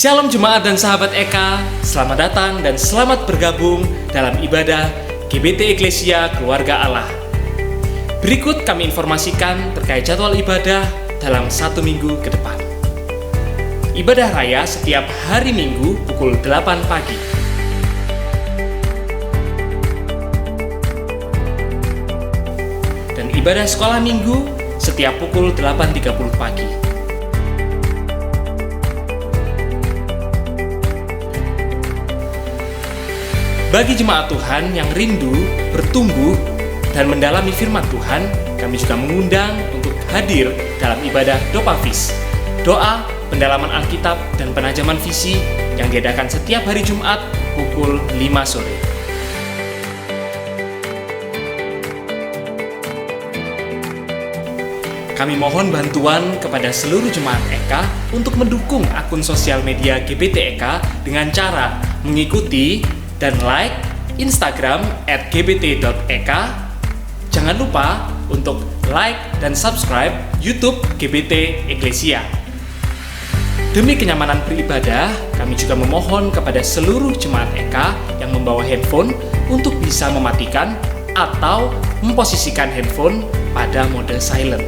Shalom jemaat dan sahabat Eka, selamat datang dan selamat bergabung dalam ibadah GBT Eklesia Keluarga Allah. Berikut kami informasikan terkait jadwal ibadah dalam 1 minggu ke depan. Ibadah raya setiap hari Minggu pukul 8 pagi. Dan ibadah sekolah Minggu setiap pukul 8.30 pagi. Bagi jemaat Tuhan yang rindu, bertumbuh, dan mendalami firman Tuhan, kami juga mengundang untuk hadir dalam ibadah Dopafis, doa, pendalaman Alkitab, dan penajaman visi yang diadakan setiap hari Jumat pukul 5 sore. Kami mohon bantuan kepada seluruh jemaat Eka untuk mendukung akun sosial media GBT Eka dengan cara mengikuti dan like Instagram @gbt.eka. Jangan lupa untuk like dan subscribe YouTube GBT Eklesia. Demi kenyamanan beribadah, kami juga memohon kepada seluruh jemaat Eka yang membawa handphone untuk bisa mematikan atau memposisikan handphone pada mode silent.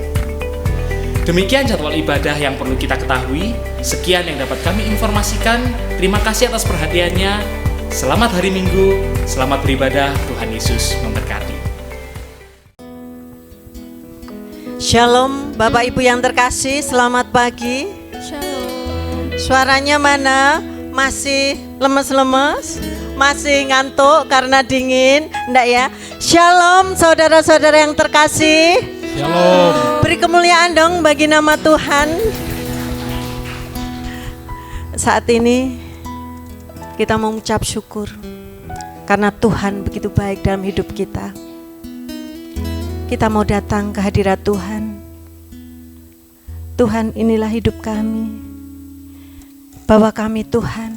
Demikian jadwal ibadah yang perlu kita ketahui. Sekian yang dapat kami informasikan. Terima kasih atas perhatiannya. Selamat hari Minggu, selamat beribadah, Tuhan Yesus memberkati. Shalom Bapak Ibu yang terkasih, selamat pagi. Shalom. Suaranya mana? Masih lemes-lemes? Masih ngantuk karena dingin? Enggak ya? Shalom saudara-saudara yang terkasih. Shalom. Beri kemuliaan dong bagi nama Tuhan. Saat ini kita mau mengucap syukur karena Tuhan begitu baik dalam hidup kita. Kita mau datang ke hadirat Tuhan. Tuhan, inilah hidup kami. Bawa kami Tuhan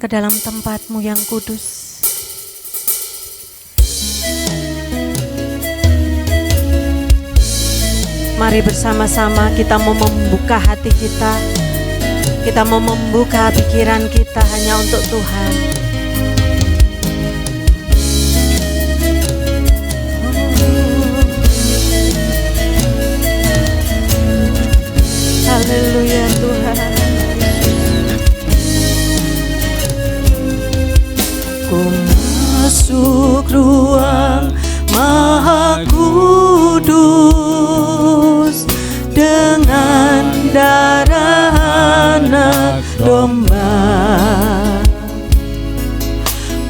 ke dalam tempat-Mu yang kudus. Mari bersama-sama kita mau membuka hati kita. Kita mau membuka pikiran kita hanya untuk Tuhan. Haleluya Tuhan. Ku masuk ruang Maha Kudus dengan darah anak domba.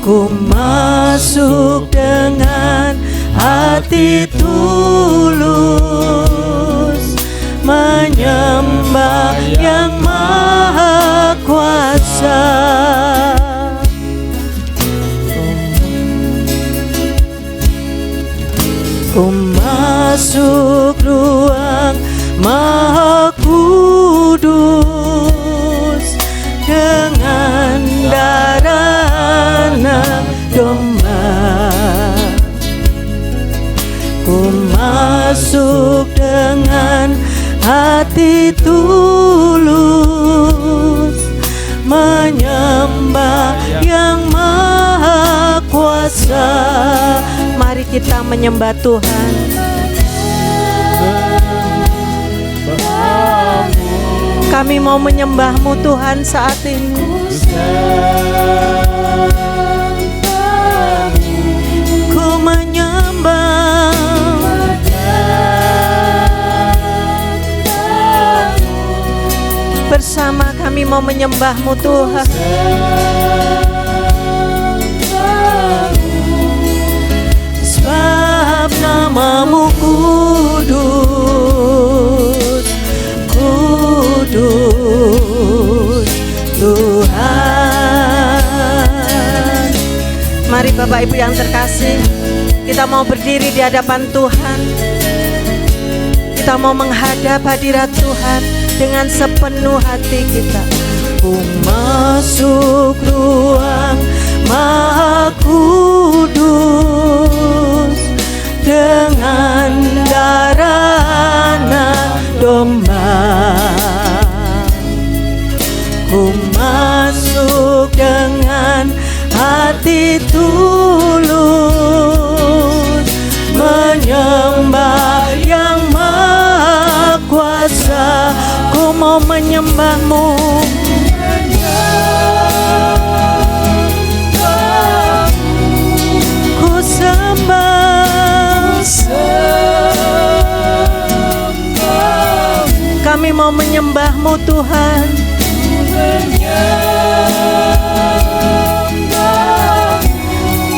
Ku masuk dengan hati tulus, menyembah yang maha kuasa. Ku masuk ruang Maha Kudus dengan darah anak domba. Ku masuk dengan hati tulus, menyembah yang maha kuasa. Mari kita menyembah Tuhan. Kami mau menyembah-Mu Tuhan saat ini. Ku menyembah. Bersama kami mau menyembah-Mu Tuhan. Sebab nama-Mu kudus, kudus Tuhan. Mari Bapak Ibu yang terkasih, kita mau berdiri di hadapan Tuhan. Kita mau menghadap hadirat Tuhan dengan sepenuh hati kita. Ku masuk ruang Maha Kudus dengan darah anak domba. masuk dengan hati tulus, menyembah yang Maha Kuasa. Ku mau menyembah-Mu, ku sembah. Kami mau menyembah-Mu Tuhan.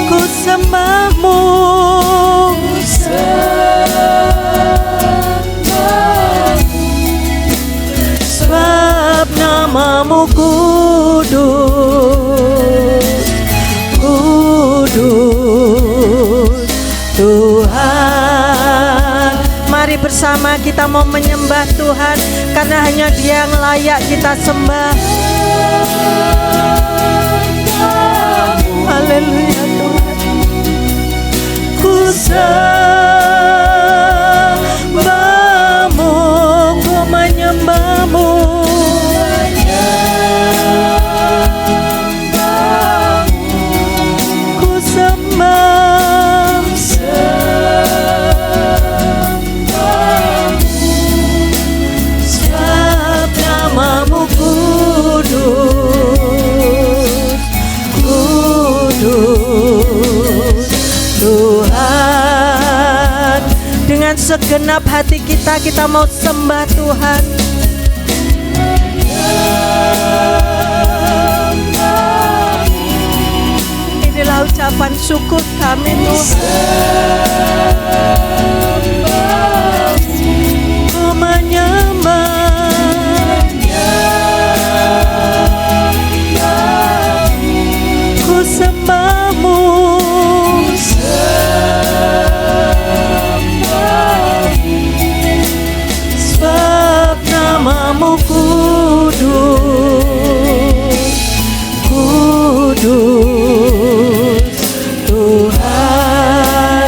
Ku sembah-Mu, sebab nama-Mu kudus, kudus Tuhan. Mari bersama kita mau menyembah Tuhan, karena hanya Dia yang layak kita sembah. Haleluya Tuhan. Ku sembah-Mu, ku menyembah-Mu, ku sembah. Sebab nama-Mu kudus, kudus Tuhan. Dengan segenap hati kita mau sembah Tuhan. Inilah ucapan syukur kami Tuhan. Ku menyembah, ku sembah-Mu, sebab nama-Mu kudus, kudus Tuhan.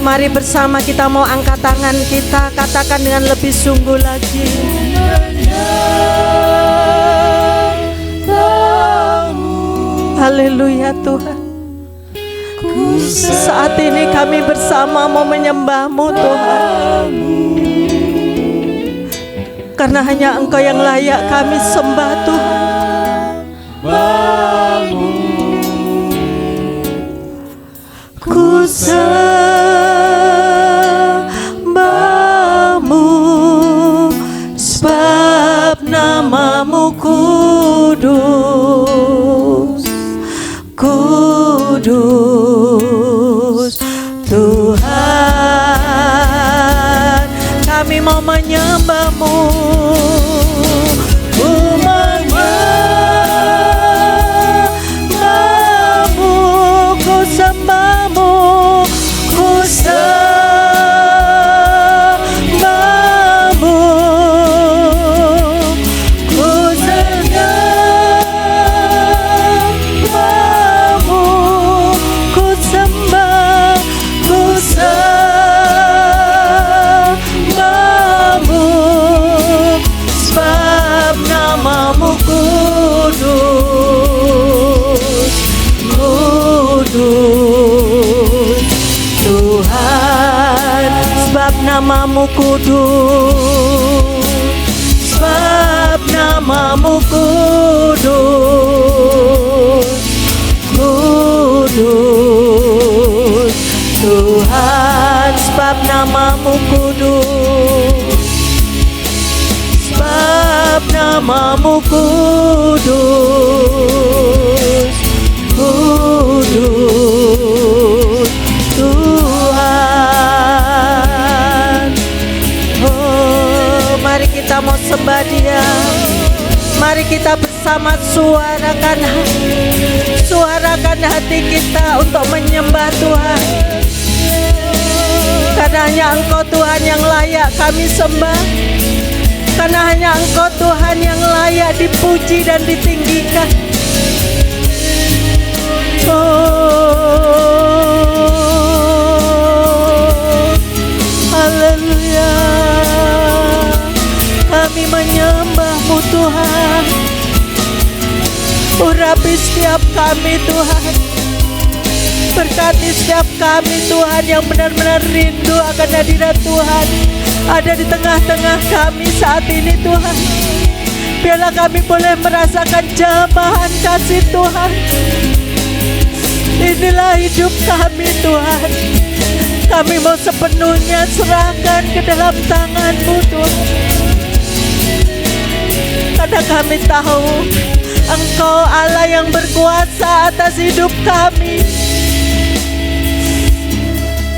Mari bersama kita mau angkat tangan kita, katakan dengan lebih sungguh lagi. Haleluya Tuhan. Saat ini kami bersama mau menyembah-Mu Tuhan, karena hanya Engkau yang layak kami sembah Tuhan. Ku sembah-Mu, sebab nama-Mu kudus, kudus Tuhan. Kami mau menyembah-Mu, ku menyembah-Mu, ku sembah-Mu, ku sembah-Mu, ku sembah-Mu, ku sembah, ku sembah-Mu, sebab nama-Mu kudus, kudus Tuhan. Sebab nama-Mu kudus, sebab nama-Mu kudus, kudus Tuhan. Sebab nama-Mu kudus, sebab nama-Mu kudus, kudus Tuhan. Oh, mari kita mau sembah Dia. Mari kita bersama suarakan hati kita untuk menyembah Tuhan. Karena hanya Engkau Tuhan yang layak kami sembah. Karena hanya Engkau Tuhan yang layak dipuji dan ditinggikan. Oh, haleluya. Kami menyembah-Mu Tuhan. Urapi setiap kami Tuhan. Berkati setiap kami Tuhan yang benar-benar rindu akan hadirat Tuhan ada di tengah-tengah kami saat ini Tuhan. Biarlah kami boleh merasakan jamahan kasih Tuhan. Inilah hidup kami Tuhan. Kami mau sepenuhnya serahkan ke dalam tangan-Mu Tuhan. Karena kami tahu Engkau Allah yang berkuasa atas hidup kami.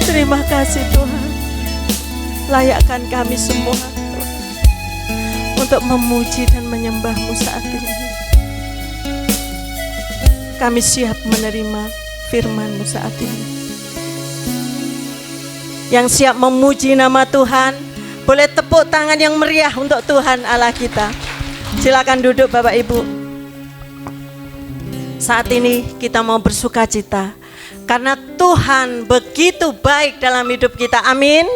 Terima kasih Tuhan. Layakkan kami semua Tuhan untuk memuji dan menyembah-Mu saat ini. Kami siap menerima firman-Mu saat ini. Yang siap memuji nama Tuhan, boleh tepuk tangan yang meriah untuk Tuhan Allah kita. Silakan duduk Bapak Ibu. Saat ini kita mau bersukacita karena Tuhan begitu baik dalam hidup kita. Amin.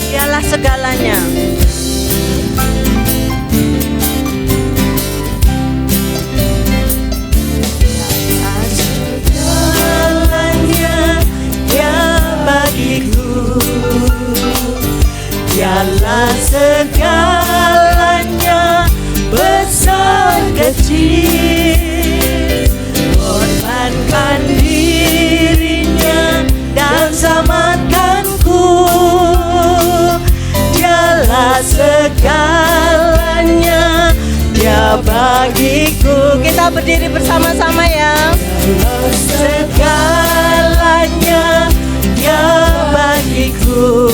Dialah segalanya. Dialah segalanya, besar kecil, korbankan dirinya dan selamatkanku. Dialah segalanya, Dia bagiku. Kita berdiri bersama-sama ya. Segalanya Dia bagiku.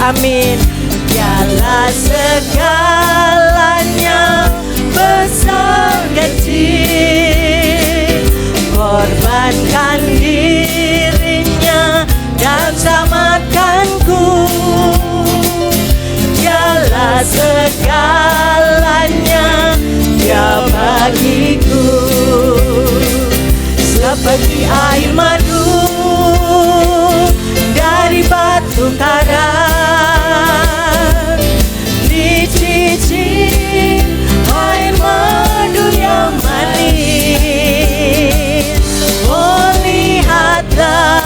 Amin. Dialah segalanya, besar kecil, korbankan dirinya dan selamatkanku. Dialah segalanya, Dia bagiku. Seperti air madu dari batu karang, dicicip air madu yang manis. Oh lihatlah,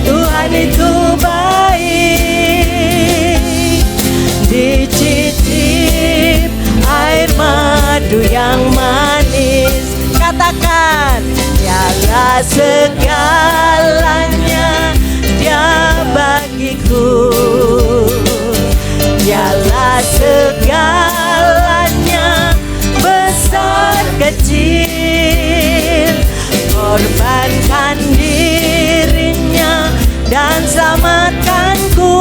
Tuhan itu baik. Dicicip air madu yang manis. Katakan, dialah segalanya, Dia bagiku. Dialah segalanya, besar kecil, korbankan dirinya dan selamatkanku.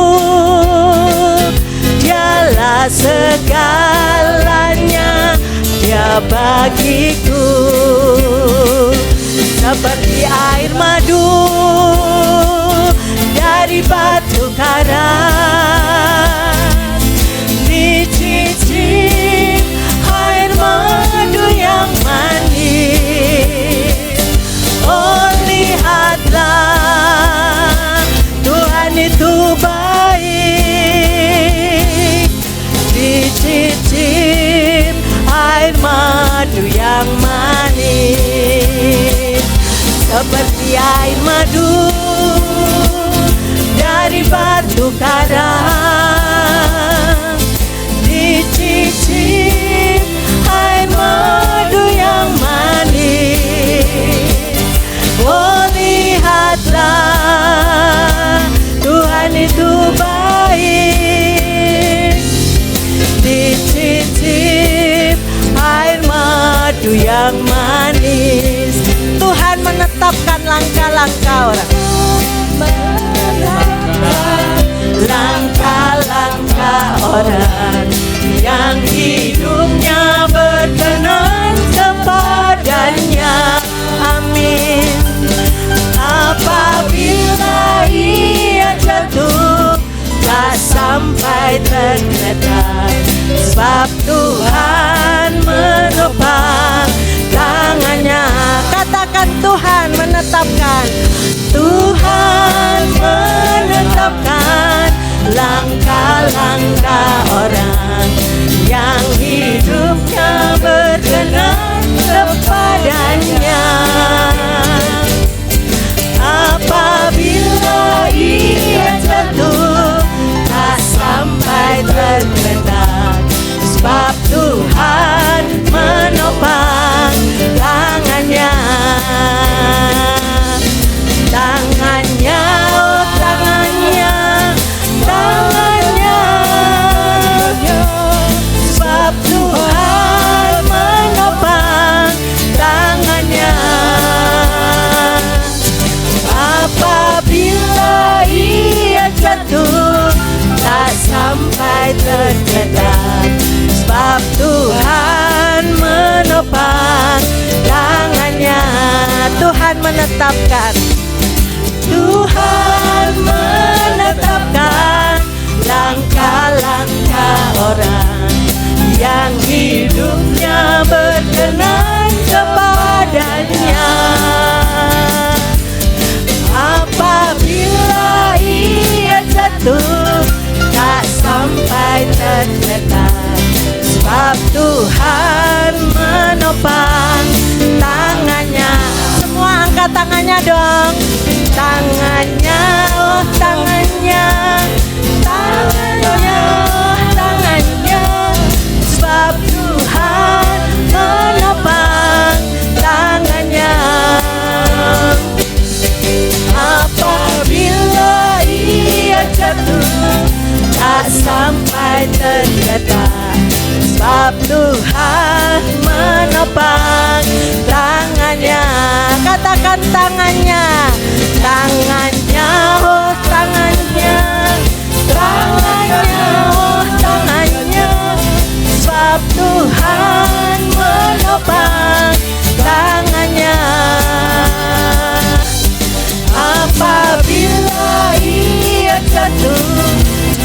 Dialah segalanya, Dia bagiku. Seperti air madu dari batu karang, dicicip air madu yang manis. Oh lihatlah, Tuhan itu baik. Dicicip air madu yang manis. Seperti air madu dari batu karang, dicicip air madu yang manis. Oh lihatlah, Tuhan itu baik. Dicicip air madu yang manis. Tuhan menetapkan langkah-langkah orang. Langkah-langkah orang yang hidupnya berkenan kepadanya. Amin. Apabila ia jatuh, tak sampai tergeletak, sebab Tuhan menopang tangannya. Katakan, Tuhan menetapkan. Tuhan jatuh, tak sampai terdedak. Sebab Tuhan menopang tangannya. Tuhan menetapkan, Tuhan menetapkan langkah-langkah orang yang hidupnya berkenan kepadanya. Apabila ia jatuh, tak sampai terdekat. Sebab Tuhan menopang tangannya. Semua angkat tangannya dong. Tangannya, oh tangannya, tangannya, oh tangannya. Sebab Tuhan menopang tangannya. Apabila ia jatuh, tak sampai terdetak. Sebab Tuhan menopang tangannya. Katakan tangannya, tangannya, oh tangannya, tangannya, oh tangannya. Sebab Tuhan menopang tangannya. Apabila ia jatuh,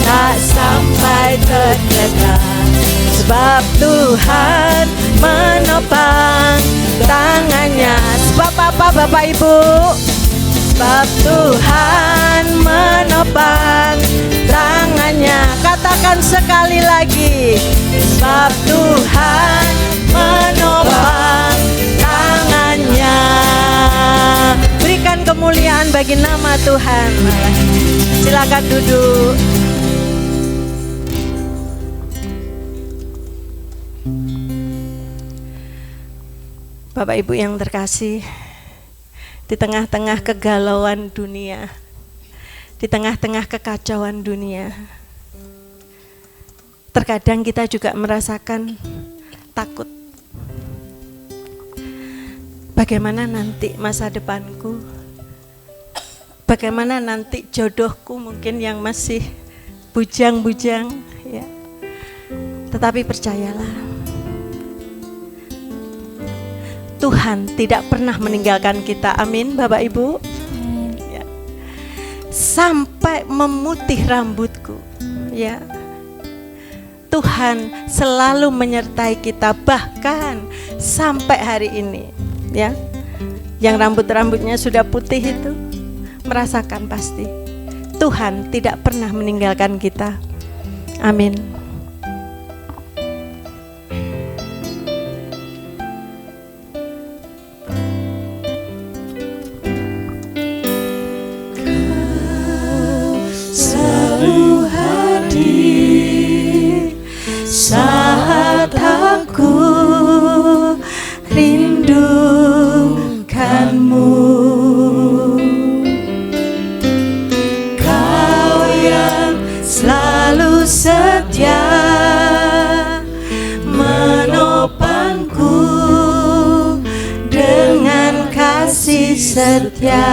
tak sampai terdekat. Sebab Tuhan menopang tangannya. Sebab apa Bapak Ibu? Sebab Tuhan menopang tangannya. Katakan sekali lagi. Sebab Tuhan menopang tangannya. Berikan kemuliaan bagi nama Tuhan. Silakan duduk. Bapak Ibu yang terkasih, di tengah-tengah kegalauan dunia, di tengah-tengah kekacauan dunia, terkadang kita juga merasakan takut. Bagaimana nanti masa depanku? Bagaimana nanti jodohku mungkin yang masih bujang-bujang, ya. Tetapi percayalah, Tuhan tidak pernah meninggalkan kita. Amin Bapak Ibu. Ya. Sampai memutih rambutku, ya. Tuhan selalu menyertai kita, bahkan sampai hari ini, ya. Yang rambut-rambutnya sudah putih itu merasakan pasti Tuhan tidak pernah meninggalkan kita. Amin. Saat aku rindukanmu, Kau yang selalu setia menopangku dengan kasih setia,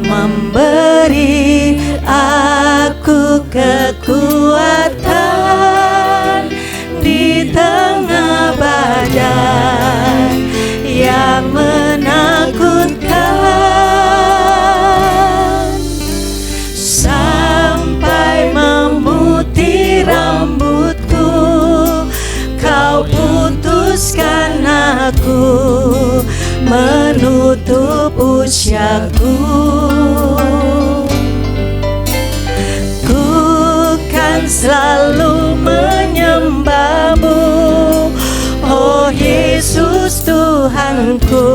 memberi aku kekuatan di tengah badai yang menakutkan, sampai memutih rambutku, Kau putuskan aku menutup usiaku. Selalu menyembah-Mu, oh Yesus Tuhanku,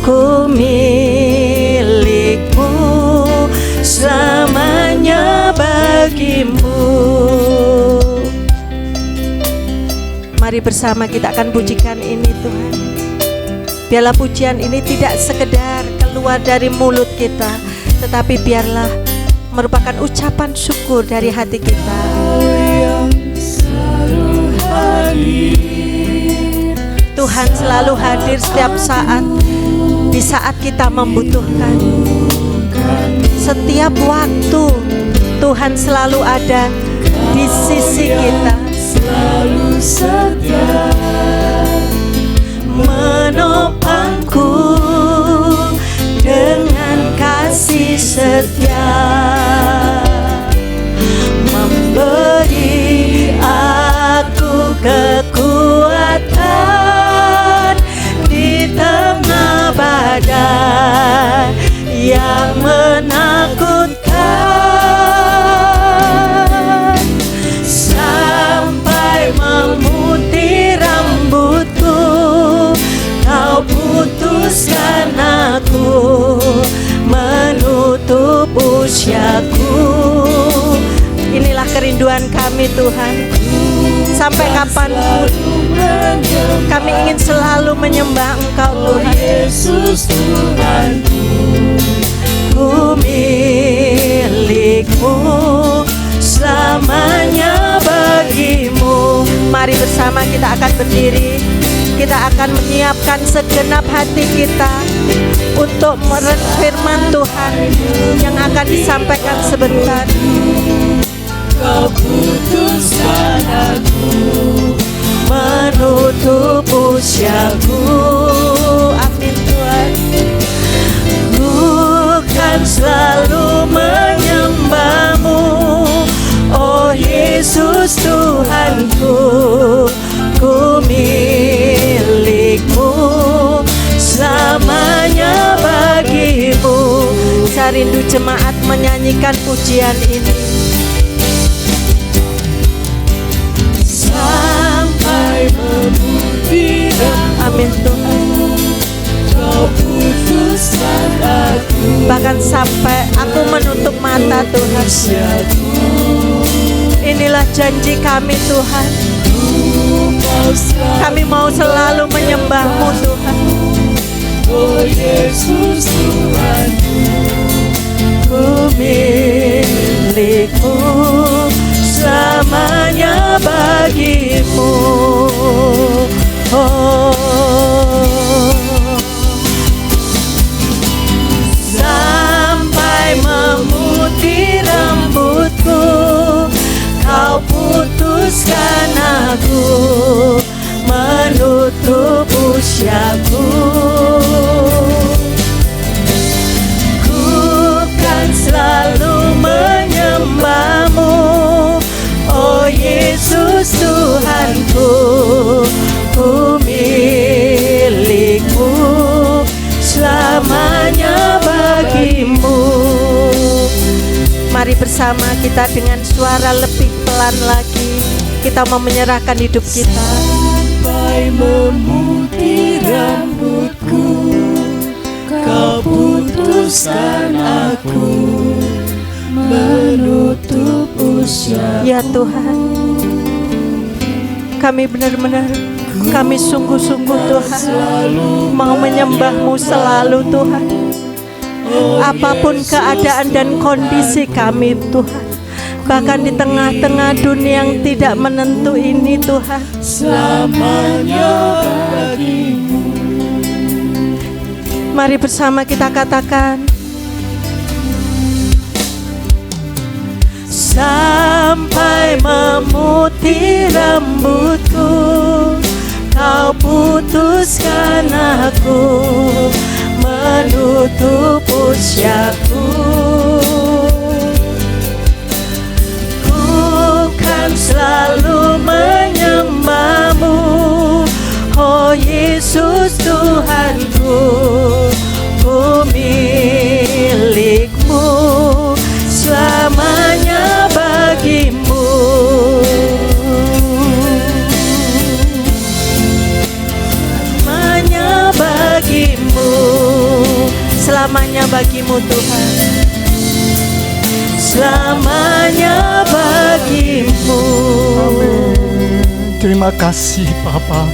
ku milik-Mu, selamanya bagi-Mu. Mari bersama kita akan pujikan ini Tuhan. Biarlah pujian ini tidak sekedar keluar dari mulut kita, tetapi biarlah merupakan ucapan syukur dari hati kita. Tuhan selalu hadir setiap saat, di saat kita membutuhkan. setiap waktu Tuhan selalu ada di sisi kita, selalu setia menopangku dengan kasih setia, memberi aku kekuatan di tengah badai yang menakutkan, sampai memutih rambutku kau putuskan aku, menutup usiaku. Inilah kerinduan kami Tuhan. Sampai kapanpun kami ingin selalu menyembah Engkau Tuhan. Yesus Tuhanku, Ku milikmu, selamanya bagimu. Mari bersama kita akan berdiri. Kita akan menyiapkan segenap hati kita untuk firman Tuhan yang akan disampaikan sebentar. Kau putuskan aku, Menutup usiaku. Amin Tuhan. Ku kan selalu menyembahmu, oh Yesus Tuhanku. Ku milikmu, selamanya bagimu. Saya rindu jemaat menyanyikan pujian ini. sampai memutih Amin Tuhan. Kau putuskan aku, Bahkan sampai aku menutup mata Tuhan. Inilah janji kami Tuhan. Kami mau selalu menyembah-Mu Tuhan. oh Yesus Tuhanku, Ku milikmu, selamanya bagimu. Sampai memutih rambutku kau putuskan aku, menutup usiaku. Ku kan selalu menyembah-Mu, oh Yesus Tuhanku. Ku milikmu, selamanya bagimu. Mari bersama kita dengan suara lebih pelan lagi, kita mau menyerahkan hidup kita. sampai memutih rambutku, Kau putuskan aku, menutup usia. Ya Tuhan, kami benar-benar, kami sungguh-sungguh Tuhan mau menyembah-Mu selalu Tuhan. Apapun keadaan dan kondisi kami Tuhan, bahkan di tengah-tengah dunia yang tidak menentu ini Tuhan, Selamanya bagimu, mari bersama kita katakan. Sampai memutih rambutku, Kau putuskan aku, menutup usiaku. Ku kan selalu menyembah-Mu, oh Yesus Tuhanku. Ku milikmu, selamanya bagimu. Selamanya bagimu, selamanya bagimu Tuhan. Selamanya bagimu. Terima kasih Bapa.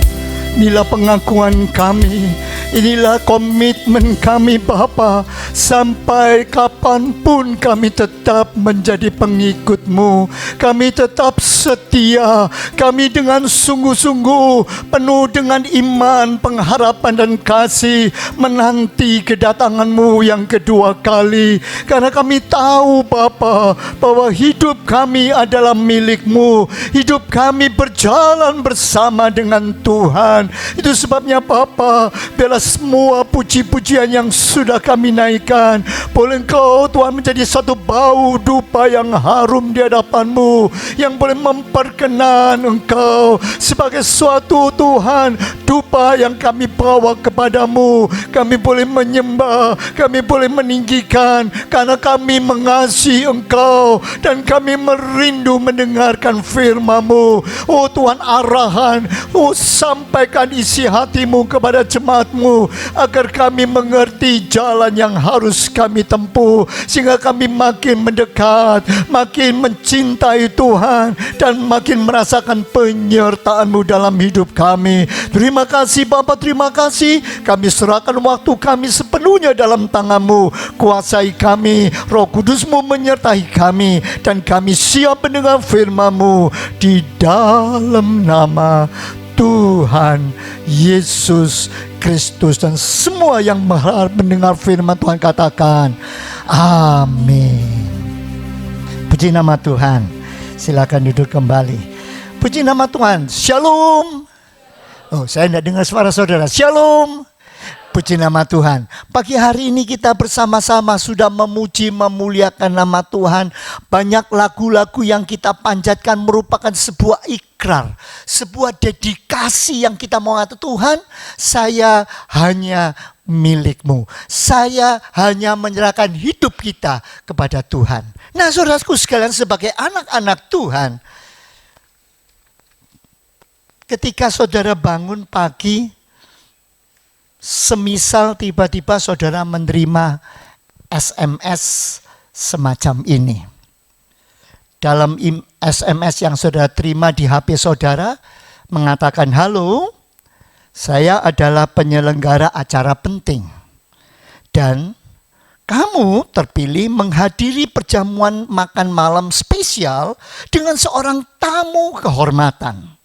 Inilah pengakuan kami, inilah komitmen kami Bapa. Sampai kapanpun kami tetap menjadi pengikut-Mu. Kami tetap setia. Kami dengan sungguh-sungguh penuh dengan iman, pengharapan dan kasih menanti kedatangan-Mu yang kedua kali. Karena kami tahu Bapa bahwa hidup kami adalah milik-Mu. Hidup kami berjalan bersama dengan Tuhan. Itu sebabnya Bapa, biarlah semua puji-pujian yang sudah kami naikkan, boleh Engkau Tuhan menjadi satu bau dupa yang harum di hadapan-Mu, yang boleh memperkenan Engkau sebagai suatu Tuhan dupa yang kami bawa kepadamu. Kami boleh menyembah, kami boleh meninggikan, karena kami mengasihi Engkau dan kami merindu mendengarkan firman-Mu. Oh Tuhan, arahan, sampaikan isi hati-Mu kepada jemaat-Mu agar kami mengerti jalan yang harus kami tempuh, sehingga kami makin mendekat, makin mencintai Tuhan, dan makin merasakan penyertaan-Mu dalam hidup kami. Terima kasih Bapa, terima kasih. Kami serahkan waktu kami sepenuhnya dalam tangan-Mu. Kuasai kami, Roh Kudus-Mu menyertai kami, dan kami siap mendengar firman-Mu di dalam nama Tuhan Yesus Kristus. Dan semua yang mendengar firman Tuhan katakan amin. Puji nama Tuhan. Silakan duduk kembali. Puji nama Tuhan. Shalom. Oh, saya tidak dengar suara saudara. Shalom. Puji nama Tuhan. Pagi hari ini kita bersama-sama sudah memuji, memuliakan nama Tuhan. Banyak lagu-lagu yang kita panjatkan merupakan sebuah ikrar, sebuah dedikasi yang kita mau kata, Tuhan, saya hanya milik-Mu. Saya hanya menyerahkan hidup kita kepada Tuhan. Nah, saudaraku sekalian, sebagai anak-anak Tuhan, ketika saudara bangun pagi, semisal tiba-tiba saudara menerima SMS semacam ini. Dalam SMS yang saudara terima di HP saudara mengatakan, halo, saya adalah penyelenggara acara penting. Dan kamu terpilih menghadiri perjamuan makan malam spesial dengan seorang tamu kehormatan.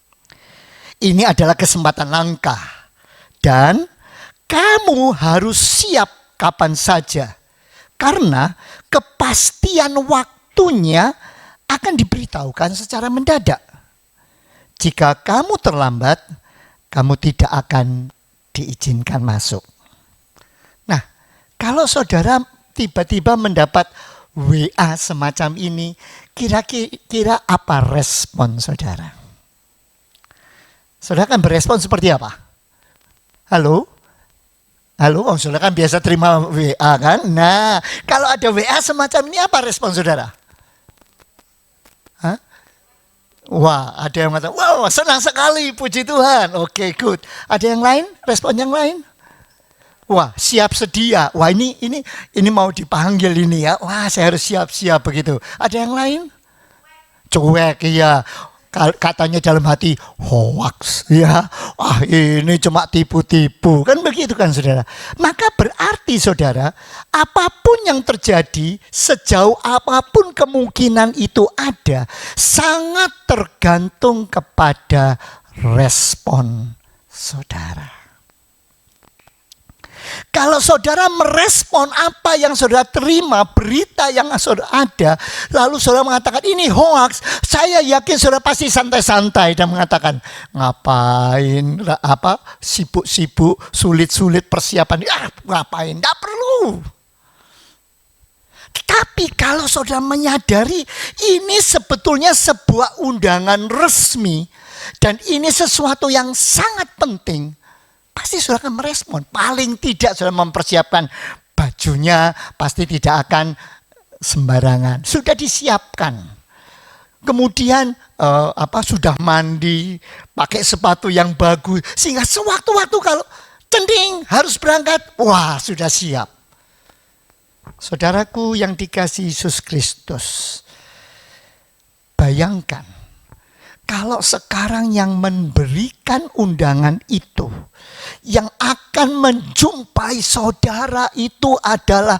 Ini adalah kesempatan langka. Dan kamu harus siap kapan saja, karena kepastian waktunya akan diberitahukan secara mendadak. Jika kamu terlambat, kamu tidak akan diizinkan masuk. Nah, kalau saudara tiba-tiba mendapat WA semacam ini, kira-kira apa respon saudara? Saudara akan berespon seperti apa? Halo? Halo, saudara kan biasa terima WA kan? Nah, kalau ada WA semacam ini apa respon saudara? Hah? Wah, ada yang mengatakan, wow, senang sekali, puji Tuhan. Oke, good. Ada yang lain? Respon yang lain? Wah, siap sedia. Wah, ini mau dipanggil ini ya. Wah, saya harus siap-siap begitu. Ada yang lain? Cuek, iya. Katanya dalam hati, hoax ya, ini cuma tipu-tipu, kan begitu kan saudara. Maka berarti saudara, apapun yang terjadi, sejauh apapun kemungkinan itu ada, sangat tergantung kepada respon saudara. Kalau saudara merespon apa yang saudara terima, berita yang saudara ada, lalu saudara mengatakan ini hoax, saya yakin saudara pasti santai-santai dan mengatakan, ngapain, sibuk-sibuk, sulit-sulit persiapan, ngapain, tidak perlu. Tapi kalau saudara menyadari ini sebetulnya sebuah undangan resmi dan ini sesuatu yang sangat penting, pasti saudara akan merespon. Paling tidak saudara mempersiapkan bajunya, pasti tidak akan sembarangan. Sudah disiapkan. Kemudian sudah mandi, pakai sepatu yang bagus, sehingga sewaktu-waktu kalau cending harus berangkat, wah sudah siap. Saudaraku yang dikasihi Yesus Kristus, bayangkan Kalau sekarang yang memberikan undangan itu, yang akan menjumpai saudara itu adalah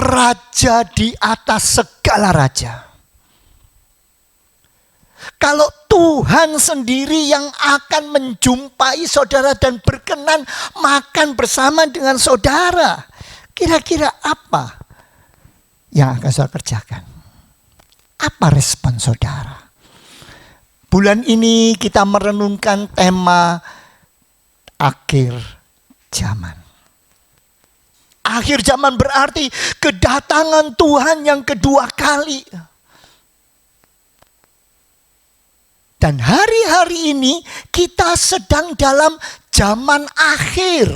raja di atas segala raja. Kalau Tuhan sendiri yang akan menjumpai saudara dan berkenan makan bersama dengan saudara, kira-kira apa yang akan saudara kerjakan? Apa respon saudara? Bulan ini kita merenungkan tema akhir zaman. Akhir zaman berarti kedatangan Tuhan yang kedua kali. Dan hari-hari ini kita sedang dalam zaman akhir.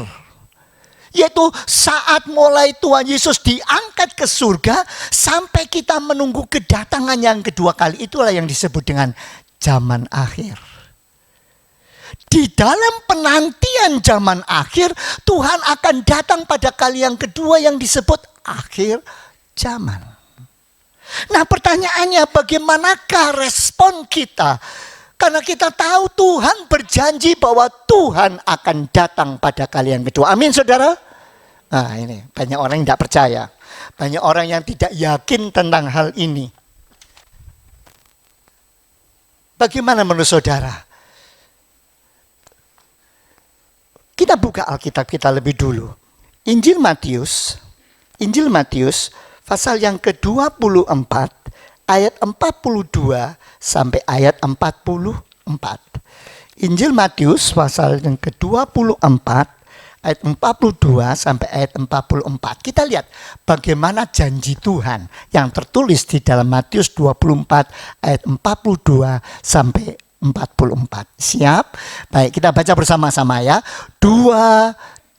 Yaitu saat mulai Tuhan Yesus diangkat ke surga sampai kita menunggu kedatangan yang kedua kali. Itulah yang disebut dengan zaman akhir. Di dalam penantian zaman akhir, Tuhan akan datang pada kali yang kedua yang disebut akhir zaman. Nah, pertanyaannya bagaimanakah respon kita? Karena kita tahu Tuhan berjanji bahwa Tuhan akan datang pada kali yang kedua. Amin, saudara? Nah, ini banyak orang yang tidak percaya. Banyak orang yang tidak yakin tentang hal ini. Bagaimana menurut saudara? Kita buka Alkitab kita lebih dulu. Injil Matius pasal yang ke-24 ayat 42 sampai ayat 44. Injil Matius pasal yang ke-24 ayat 42 sampai ayat 44. Kita lihat bagaimana janji Tuhan yang tertulis di dalam Matius 24 ayat 42 sampai 44. Siap? Baik, kita baca bersama-sama ya. 2,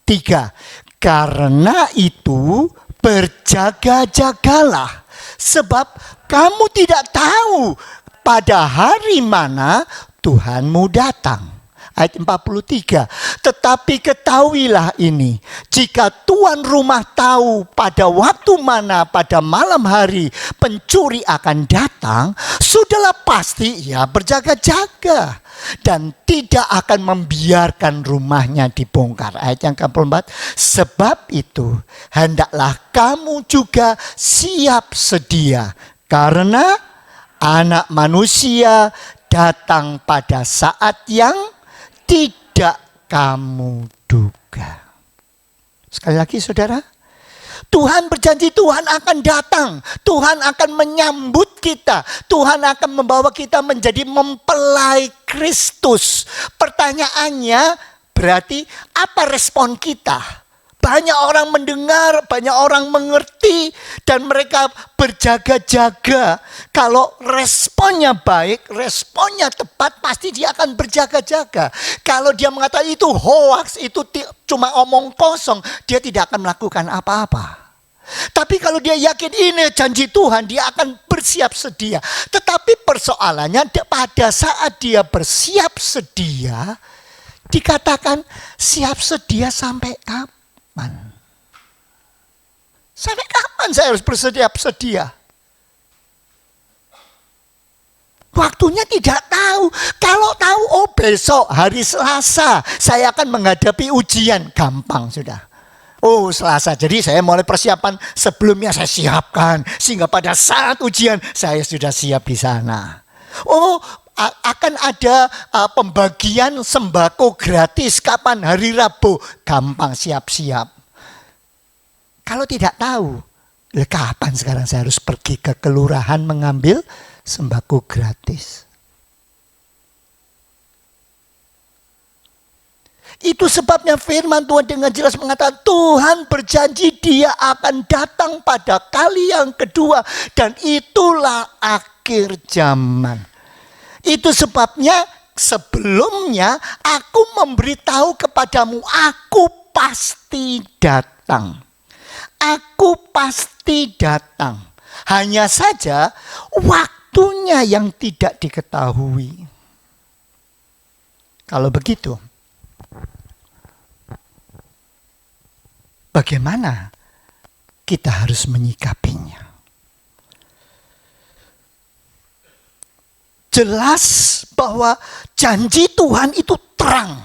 3. Karena itu berjaga-jagalah, sebab kamu tidak tahu pada hari mana Tuhanmu datang. Ayat 43. Tetapi ketahuilah ini, jika tuan rumah tahu pada waktu mana pada malam hari pencuri akan datang, sudahlah pasti ia berjaga-jaga dan tidak akan membiarkan rumahnya dibongkar. Ayat yang ke-44. Sebab itu hendaklah kamu juga siap sedia, karena Anak Manusia datang pada saat yang tidak kamu duga. Sekali lagi saudara, Tuhan berjanji Tuhan akan datang. Tuhan akan menyambut kita. Tuhan akan membawa kita menjadi mempelai Kristus. Pertanyaannya berarti apa respon kita? Banyak orang mendengar, banyak orang mengerti, dan mereka berjaga-jaga. Kalau responnya baik, responnya tepat, pasti dia akan berjaga-jaga. Kalau dia mengatakan itu hoax, itu cuma omong kosong, dia tidak akan melakukan apa-apa. Tapi kalau dia yakin ini janji Tuhan, dia akan bersiap sedia. Tetapi persoalannya pada saat dia bersiap sedia, dikatakan siap sedia sampai kapan? Sampai kapan saya harus bersiap sedia? Waktunya tidak tahu. Kalau tahu, oh besok hari Selasa saya akan menghadapi ujian. Gampang sudah. Oh Selasa, jadi saya mulai persiapan sebelumnya saya siapkan. Sehingga pada saat ujian saya sudah siap di sana. Oh akan ada pembagian sembako gratis kapan? Hari Rabu. Gampang, siap-siap. Kalau tidak tahu, kapan sekarang saya harus pergi ke kelurahan mengambil sembako gratis? Itu sebabnya firman Tuhan dengan jelas mengatakan Tuhan berjanji dia akan datang pada kali yang kedua. Dan itulah akhir zaman. Itu sebabnya sebelumnya aku memberitahu kepadamu, aku pasti datang. Aku pasti datang. Hanya saja waktunya yang tidak diketahui. Kalau begitu, bagaimana kita harus menyikapinya? jelas bahwa janji Tuhan itu terang.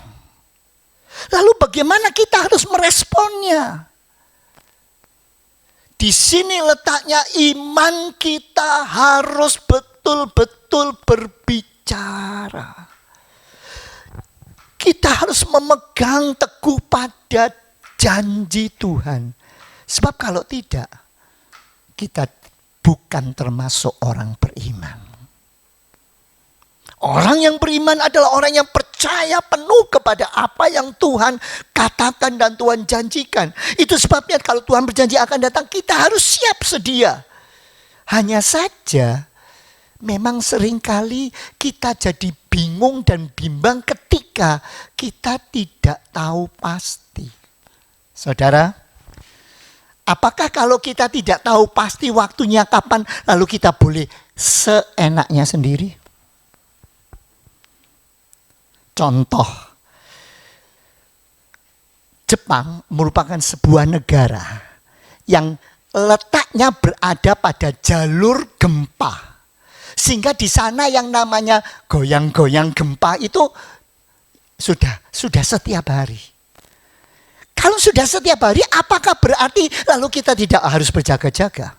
Lalu bagaimana kita harus meresponnya? Di sini letaknya iman kita harus betul-betul berbicara. Kita harus memegang teguh pada janji Tuhan. Sebab kalau tidak, kita bukan termasuk orang beriman. Orang yang beriman adalah orang yang percaya penuh kepada apa yang Tuhan katakan dan Tuhan janjikan. Itu sebabnya kalau Tuhan berjanji akan datang, kita harus siap sedia. Hanya saja, memang seringkali kita jadi bingung dan bimbang ketika kita tidak tahu pasti. Saudara, apakah kalau kita tidak tahu pasti waktunya kapan, lalu kita boleh seenaknya sendiri? Contoh, Jepang merupakan sebuah negara yang letaknya berada pada jalur gempa. Sehingga di sana yang namanya goyang-goyang gempa itu sudah setiap hari. Kalau sudah setiap hari, apakah berarti lalu kita tidak harus berjaga-jaga?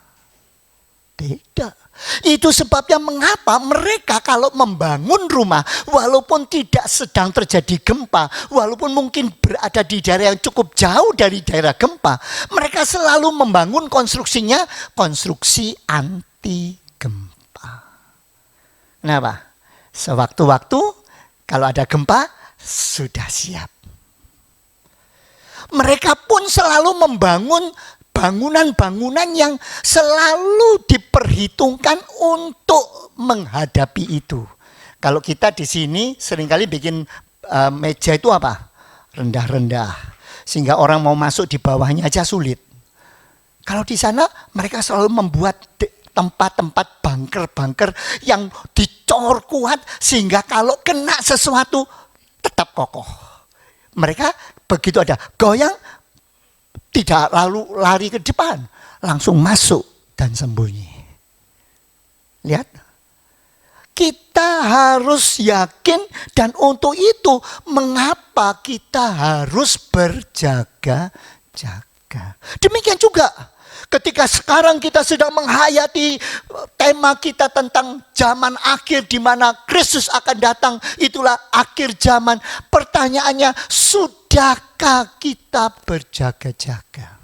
Tidak. Itu sebabnya mengapa mereka kalau membangun rumah, walaupun tidak sedang terjadi gempa, walaupun mungkin berada di daerah yang cukup jauh dari daerah gempa, mereka selalu membangun konstruksinya konstruksi anti gempa. Kenapa? Sewaktu-waktu kalau ada gempa sudah siap. Mereka pun selalu membangun bangunan-bangunan yang selalu diperhitungkan untuk menghadapi itu. Kalau kita di sini seringkali bikin meja itu apa? Rendah-rendah. Sehingga orang mau masuk di bawahnya aja sulit. Kalau di sana mereka selalu membuat tempat-tempat bunker-bunker yang dicor kuat sehingga kalau kena sesuatu tetap kokoh. Mereka begitu ada goyang, tidak lalu lari ke depan, langsung masuk dan sembunyi. Lihat, kita harus yakin dan untuk itu mengapa kita harus berjaga-jaga. Demikian juga ketika sekarang kita sedang menghayati tema kita tentang zaman akhir di mana Kristus akan datang, itulah akhir zaman. Pertanyaannya, sudahkah kita berjaga-jaga?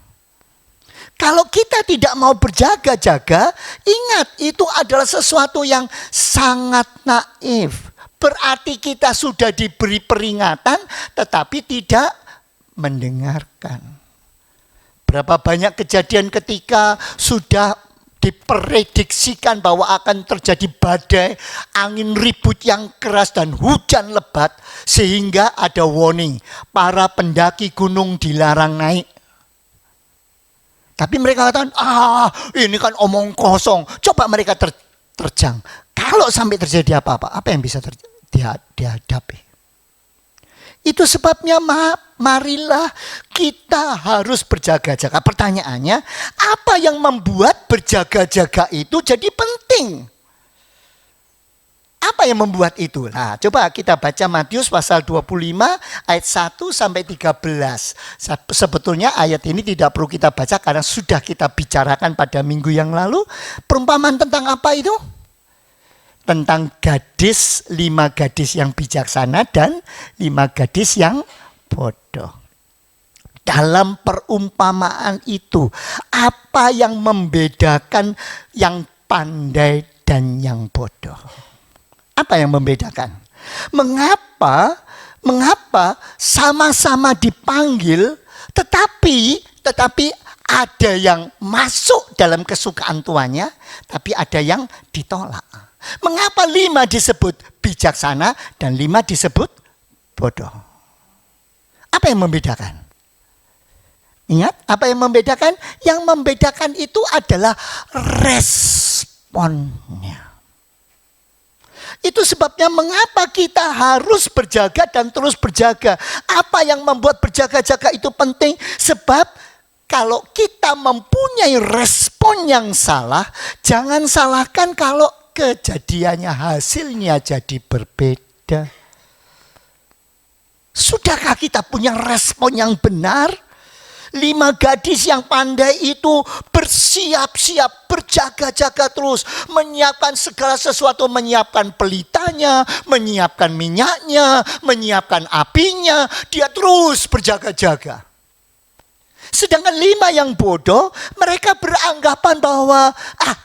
Kalau kita tidak mau berjaga-jaga, ingat itu adalah sesuatu yang sangat naif. Berarti kita sudah diberi peringatan tetapi tidak mendengarkan. Berapa banyak kejadian ketika sudah diprediksikan bahwa akan terjadi badai, angin ribut yang keras dan hujan lebat sehingga ada warning, para pendaki gunung dilarang naik. Tapi mereka katakan, ini kan omong kosong, coba mereka terjang. Kalau sampai terjadi apa-apa, apa yang bisa dihadapi? Itu sebabnya marilah kita harus berjaga-jaga. Pertanyaannya, apa yang membuat berjaga-jaga itu jadi penting? Apa yang membuat itu? Nah, coba kita baca Matius pasal 25 ayat 1 sampai 13. Sebetulnya ayat ini tidak perlu kita baca karena sudah kita bicarakan pada minggu yang lalu. Perumpamaan tentang apa itu? Tentang 5 gadis yang bijaksana dan 5 gadis yang bodoh. Dalam perumpamaan itu, apa yang membedakan yang pandai dan yang bodoh? Apa yang membedakan? Mengapa sama-sama dipanggil tetapi ada yang masuk dalam kesukaan tuannya, tapi ada yang ditolak? Mengapa 5 disebut bijaksana dan 5 disebut bodoh? Apa yang membedakan? Ingat, apa yang membedakan? Yang membedakan itu adalah responnya. Itu sebabnya mengapa kita harus berjaga dan terus berjaga. Apa yang membuat berjaga-jaga itu penting? Sebab kalau kita mempunyai respon yang salah, jangan salahkan kalau kejadiannya hasilnya jadi berbeda? Sudahkah kita punya respon yang benar? 5 gadis yang pandai itu bersiap-siap, berjaga-jaga terus, menyiapkan segala sesuatu, menyiapkan pelitanya, menyiapkan minyaknya, menyiapkan apinya, dia terus berjaga-jaga. Sedangkan 5 yang bodoh, mereka beranggapan bahwa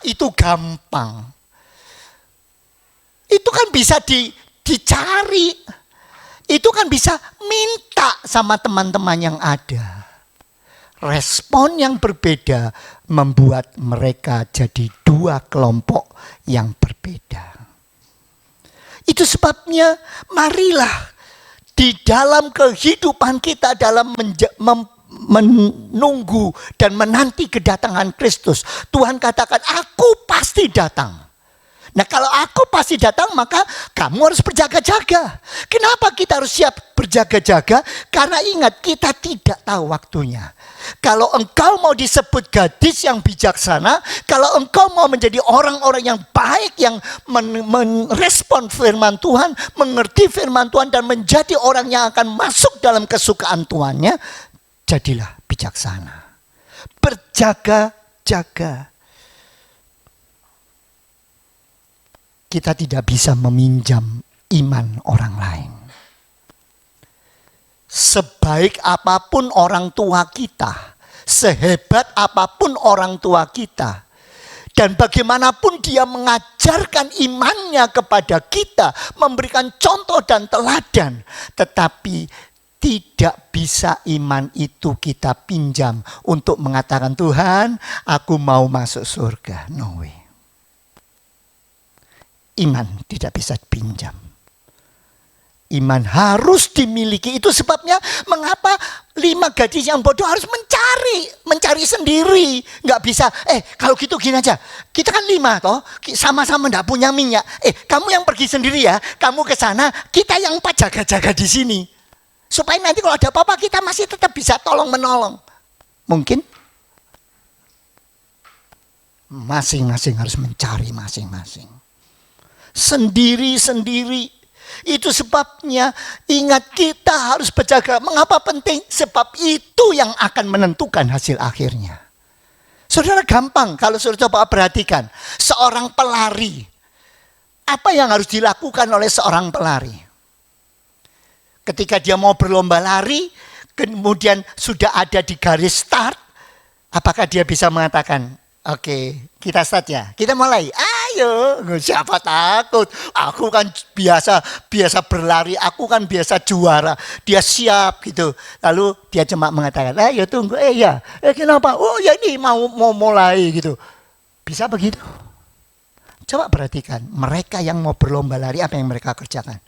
itu gampang. Itu kan bisa dicari. Itu kan bisa minta sama teman-teman yang ada. Respon yang berbeda membuat mereka jadi 2 kelompok yang berbeda. Itu sebabnya marilah di dalam kehidupan kita dalam menunggu dan menanti kedatangan Kristus. Tuhan katakan, aku pasti datang. Nah kalau aku pasti datang, maka kamu harus berjaga-jaga. Kenapa kita harus siap berjaga-jaga? Karena ingat, kita tidak tahu waktunya. Kalau engkau mau disebut gadis yang bijaksana, kalau engkau mau menjadi orang-orang yang baik, yang merespon firman Tuhan, mengerti firman Tuhan, dan menjadi orang yang akan masuk dalam kesukaan Tuhannya, jadilah bijaksana. Berjaga-jaga. Kita tidak bisa meminjam iman orang lain. Sebaik apapun orang tua kita, sehebat apapun orang tua kita, dan bagaimanapun dia mengajarkan imannya kepada kita, memberikan contoh dan teladan, tetapi tidak bisa iman itu kita pinjam untuk mengatakan, Tuhan, aku mau masuk surga. No way. Iman tidak bisa pinjam. Iman harus dimiliki. Itu sebabnya mengapa 5 gadis yang bodoh harus mencari sendiri. Nggak bisa, kalau gitu gini aja. Kita kan 5 toh, sama-sama nggak punya minyak. Kamu yang pergi sendiri ya, kamu ke sana, kita yang 4 jaga-jaga di sini. Supaya nanti kalau ada apa-apa kita masih tetap bisa tolong-menolong. Mungkin? Masing-masing harus mencari masing-masing. Sendiri-sendiri. Itu sebabnya ingat, kita harus berjaga. Mengapa penting? Sebab itu yang akan menentukan hasil akhirnya. Saudara, gampang kalau saudara coba perhatikan. Seorang pelari, apa yang harus dilakukan oleh seorang pelari? Ketika dia mau berlomba lari, kemudian sudah ada di garis start, apakah dia bisa mengatakan, oke, kita start ya, kita mulai. Ayo, siapa takut? Aku kan biasa berlari, aku kan biasa juara. Dia siap gitu. Lalu dia cuma mengatakan, ayo tunggu, kenapa? Oh ya ini mau mulai gitu. Bisa begitu? Coba perhatikan, mereka yang mau berlomba lari, apa yang mereka kerjakan?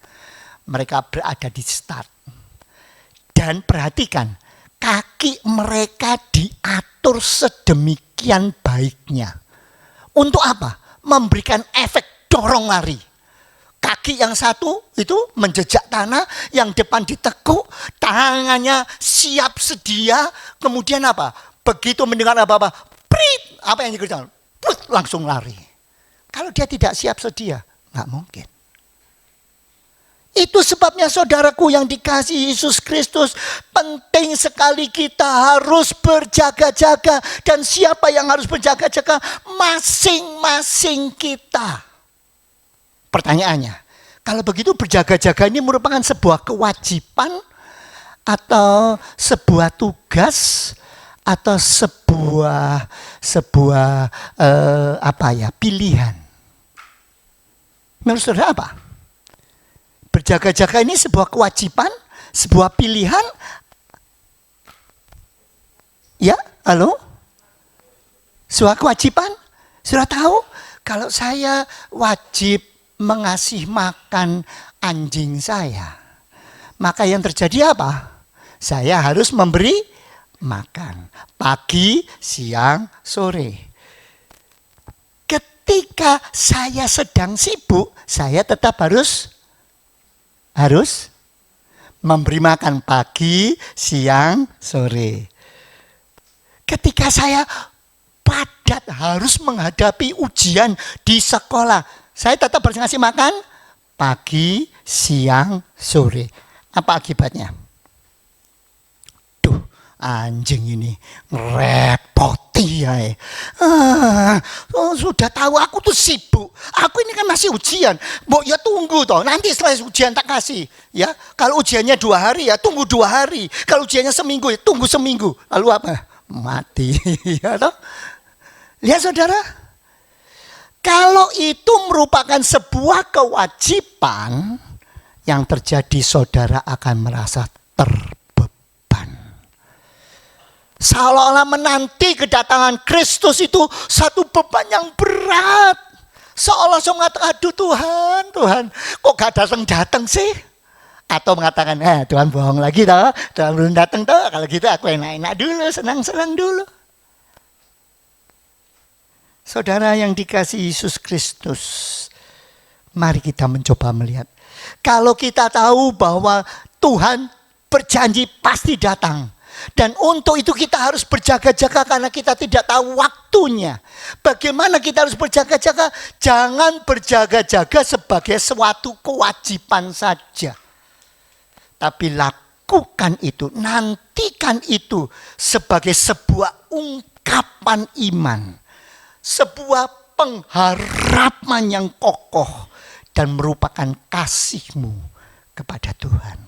Mereka berada di start. Dan perhatikan, kaki mereka diatur sedemikian baiknya. Untuk apa? Memberikan efek dorong lari. Kaki yang satu itu menjejak tanah, yang depan ditekuk, tangannya siap sedia. Kemudian apa? Begitu mendengar apa-apa, prit, apa yang dikerjakan? Langsung lari. Kalau dia tidak siap sedia, nggak mungkin. Itu sebabnya saudaraku yang dikasihi Yesus Kristus, penting sekali kita harus berjaga-jaga. Dan siapa yang harus berjaga-jaga? Masing-masing kita. Pertanyaannya, kalau begitu berjaga-jaga ini merupakan sebuah kewajiban atau sebuah tugas atau sebuah pilihan? Menurut saudara apa? Berjaga-jaga ini sebuah kewajiban, sebuah pilihan. Ya, halo? Sebuah kewajiban. Sudah tahu? Kalau saya wajib mengasih makan anjing saya, maka yang terjadi apa? Saya harus memberi makan pagi, siang, sore. Ketika saya sedang sibuk, saya tetap harus memberi makan pagi, siang, sore. Ketika saya padat harus menghadapi ujian di sekolah, Saya tetap harus ngasih makan pagi, siang, sore. Apa akibatnya? Duh, anjing ini ngerepoti ya. Sudah tahu aku tuh sibuk. Aku ini kan masih ujian. Mbok ya tunggu toh. Nanti setelah ujian tak kasih. Ya, kalau ujiannya 2 hari ya tunggu 2 hari. Kalau ujiannya seminggu ya tunggu seminggu. Lalu apa? Mati. Ya toh? Lihat saudara. Kalau itu merupakan sebuah kewajiban, yang terjadi saudara akan merasa terbeban. Seolah-olah menanti kedatangan Kristus itu satu beban yang berat. Seolah-olah mengatakan, aduh Tuhan, kok gak datang sih? Atau mengatakan, Tuhan bohong lagi toh, Tuhan belum datang toh. Kalau gitu aku enak-enak dulu, senang-senang dulu. Saudara yang dikasihi Yesus Kristus, mari kita mencoba melihat. Kalau kita tahu bahwa Tuhan berjanji pasti datang. Dan untuk itu kita harus berjaga-jaga karena kita tidak tahu waktunya. Bagaimana kita harus berjaga-jaga? Jangan berjaga-jaga sebagai suatu kewajiban saja. Tapi lakukan itu, nantikan itu sebagai sebuah ungkapan iman. Sebuah pengharapan yang kokoh dan merupakan kasihmu kepada Tuhan.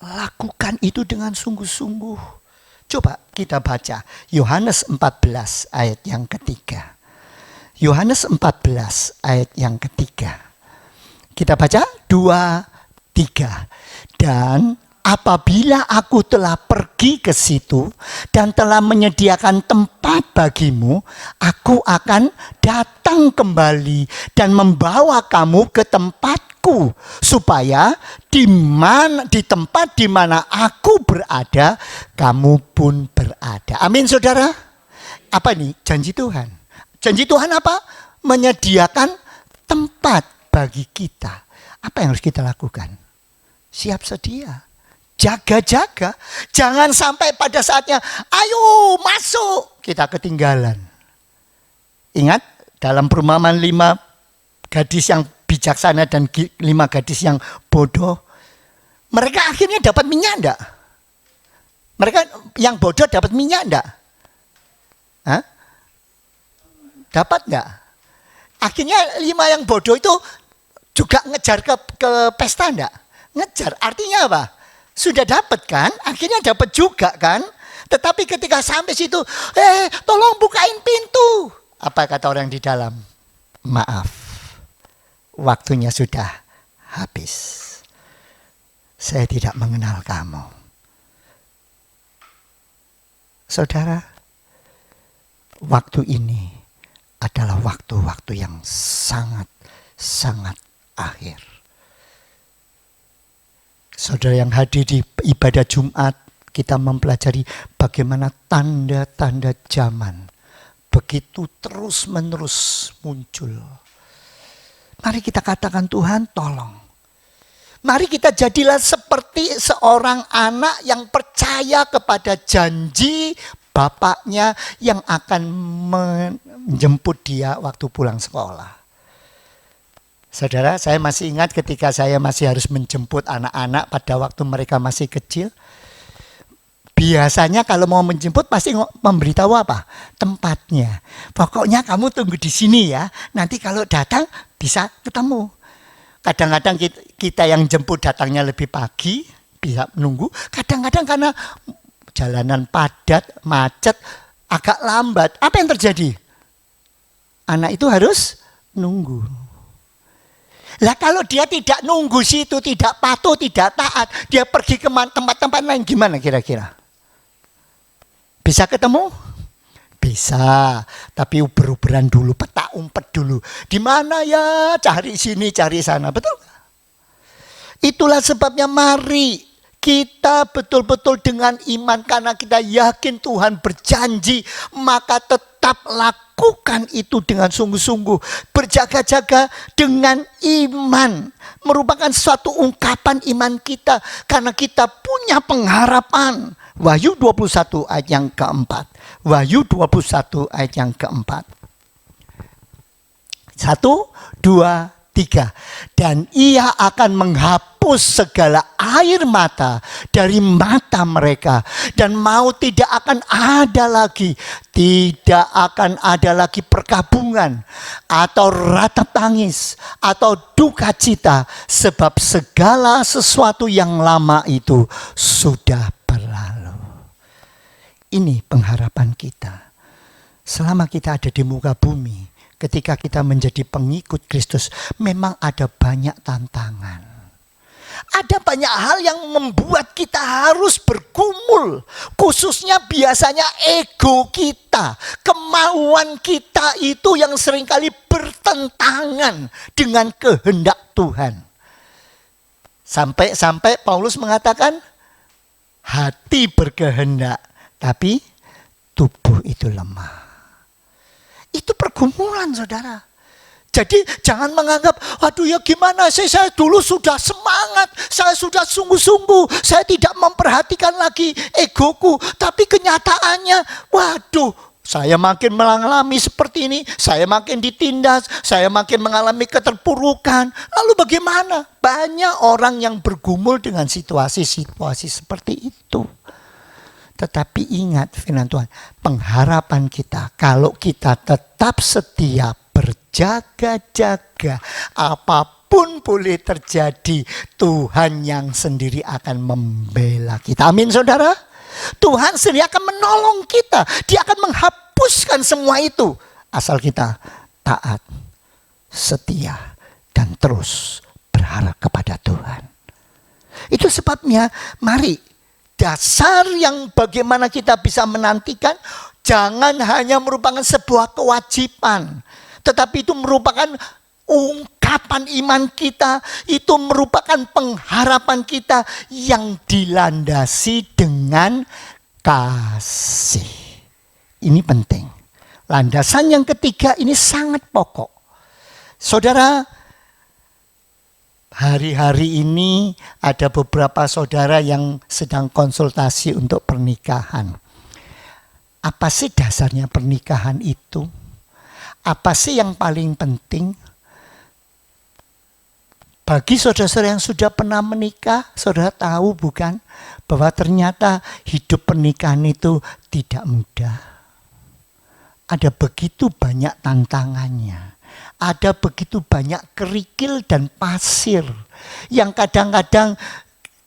Lakukan itu dengan sungguh-sungguh. Coba kita baca Yohanes 14 ayat yang ketiga. Yohanes 14 ayat yang ketiga. Kita baca 2, 3. Dan apabila aku telah pergi ke situ dan telah menyediakan tempat bagimu, aku akan datang kembali dan membawa kamu ke tempatku, supaya di tempat di mana aku berada, kamu pun berada. Amin, saudara. Apa ini? Janji Tuhan. Janji Tuhan apa? Menyediakan tempat bagi kita. Apa yang harus kita lakukan? Siap sedia. Jaga-jaga, jangan sampai pada saatnya, ayo masuk, kita ketinggalan. Ingat dalam perumpamaan 5 gadis yang bijaksana dan 5 gadis yang bodoh, mereka akhirnya dapat minyak enggak? Mereka yang bodoh dapat minyak enggak? Hah? Dapat enggak? Akhirnya 5 yang bodoh itu juga ngejar ke pesta enggak? Ngejar, artinya apa? Sudah dapat kan? Akhirnya dapat juga kan? Tetapi ketika sampai situ, tolong bukain pintu. Apa kata orang di dalam? Maaf, waktunya sudah habis. Saya tidak mengenal kamu. Saudara, waktu ini adalah waktu-waktu yang sangat akhir. Saudara yang hadir di ibadah Jumat, kita mempelajari bagaimana tanda-tanda zaman begitu terus-menerus muncul. Mari kita katakan, Tuhan tolong. Mari kita jadilah seperti seorang anak yang percaya kepada janji bapaknya yang akan menjemput dia waktu pulang sekolah. Saudara, saya masih ingat ketika saya masih harus menjemput anak-anak pada waktu mereka masih kecil. Biasanya kalau mau menjemput pasti memberitahu apa? Tempatnya. Pokoknya kamu tunggu di sini ya. Nanti kalau datang bisa ketemu. Kadang-kadang kita yang jemput datangnya lebih pagi, bisa menunggu. Kadang-kadang karena jalanan padat, macet, agak lambat. Apa yang terjadi? Anak itu harus nunggu. Lah kalau dia tidak nunggu situ, tidak patuh, tidak taat, dia pergi ke tempat-tempat lain, gimana kira-kira? Bisa ketemu? Bisa, tapi uber-uberan dulu, petak umpet dulu. Di mana ya? Cari sini, cari sana, betul? Itulah sebabnya mari kita betul-betul dengan iman, karena kita yakin Tuhan berjanji, maka tetap lakukan itu dengan sungguh-sungguh. Berjaga-jaga dengan iman. Merupakan suatu ungkapan iman kita. Karena kita punya pengharapan. Wahyu 21 ayat yang keempat. Wahyu 21 ayat yang keempat. 1, 2, 3. Dan ia akan menghapus segala air mata dari mata mereka. Dan maut tidak akan ada lagi. Tidak akan ada lagi perkabungan atau ratap tangis atau duka cita. Sebab segala sesuatu yang lama itu sudah berlalu. Ini pengharapan kita. Selama kita ada di muka bumi, ketika kita menjadi pengikut Kristus, memang ada banyak tantangan. Ada banyak hal yang membuat kita harus bergumul. Khususnya biasanya ego kita, kemauan kita itu yang seringkali bertentangan dengan kehendak Tuhan. Sampai Paulus mengatakan, hati berkehendak, tapi tubuh itu lemah. Itu pergumulan, saudara. Jadi jangan menganggap, aduh ya gimana, saya dulu sudah semangat, saya sudah sungguh-sungguh, saya tidak memperhatikan lagi egoku. Tapi kenyataannya, waduh, saya makin mengalami seperti ini, saya makin ditindas, saya makin mengalami keterpurukan. Lalu bagaimana? Banyak orang yang bergumul dengan situasi-situasi seperti itu. Tetapi ingat firman Tuhan, pengharapan kita kalau kita tetap setia berjaga-jaga, apapun boleh terjadi, Tuhan yang sendiri akan membela kita. Amin, saudara. Tuhan sendiri akan menolong kita. Dia akan menghapuskan semua itu. Asal kita taat, setia, dan terus berharap kepada Tuhan. Itu sebabnya mari, dasar yang bagaimana kita bisa menantikan, jangan hanya merupakan sebuah kewajiban, tetapi itu merupakan ungkapan iman kita, itu merupakan pengharapan kita yang dilandasi dengan kasih. Ini penting. Landasan yang ketiga ini sangat pokok. Saudara, hari-hari ini ada beberapa saudara yang sedang konsultasi untuk pernikahan. Apa sih dasarnya pernikahan itu? Apa sih yang paling penting? Bagi saudara-saudara yang sudah pernah menikah, saudara tahu bukan? Bahwa ternyata hidup pernikahan itu tidak mudah. Ada begitu banyak tantangannya. Ada begitu banyak kerikil dan pasir yang kadang-kadang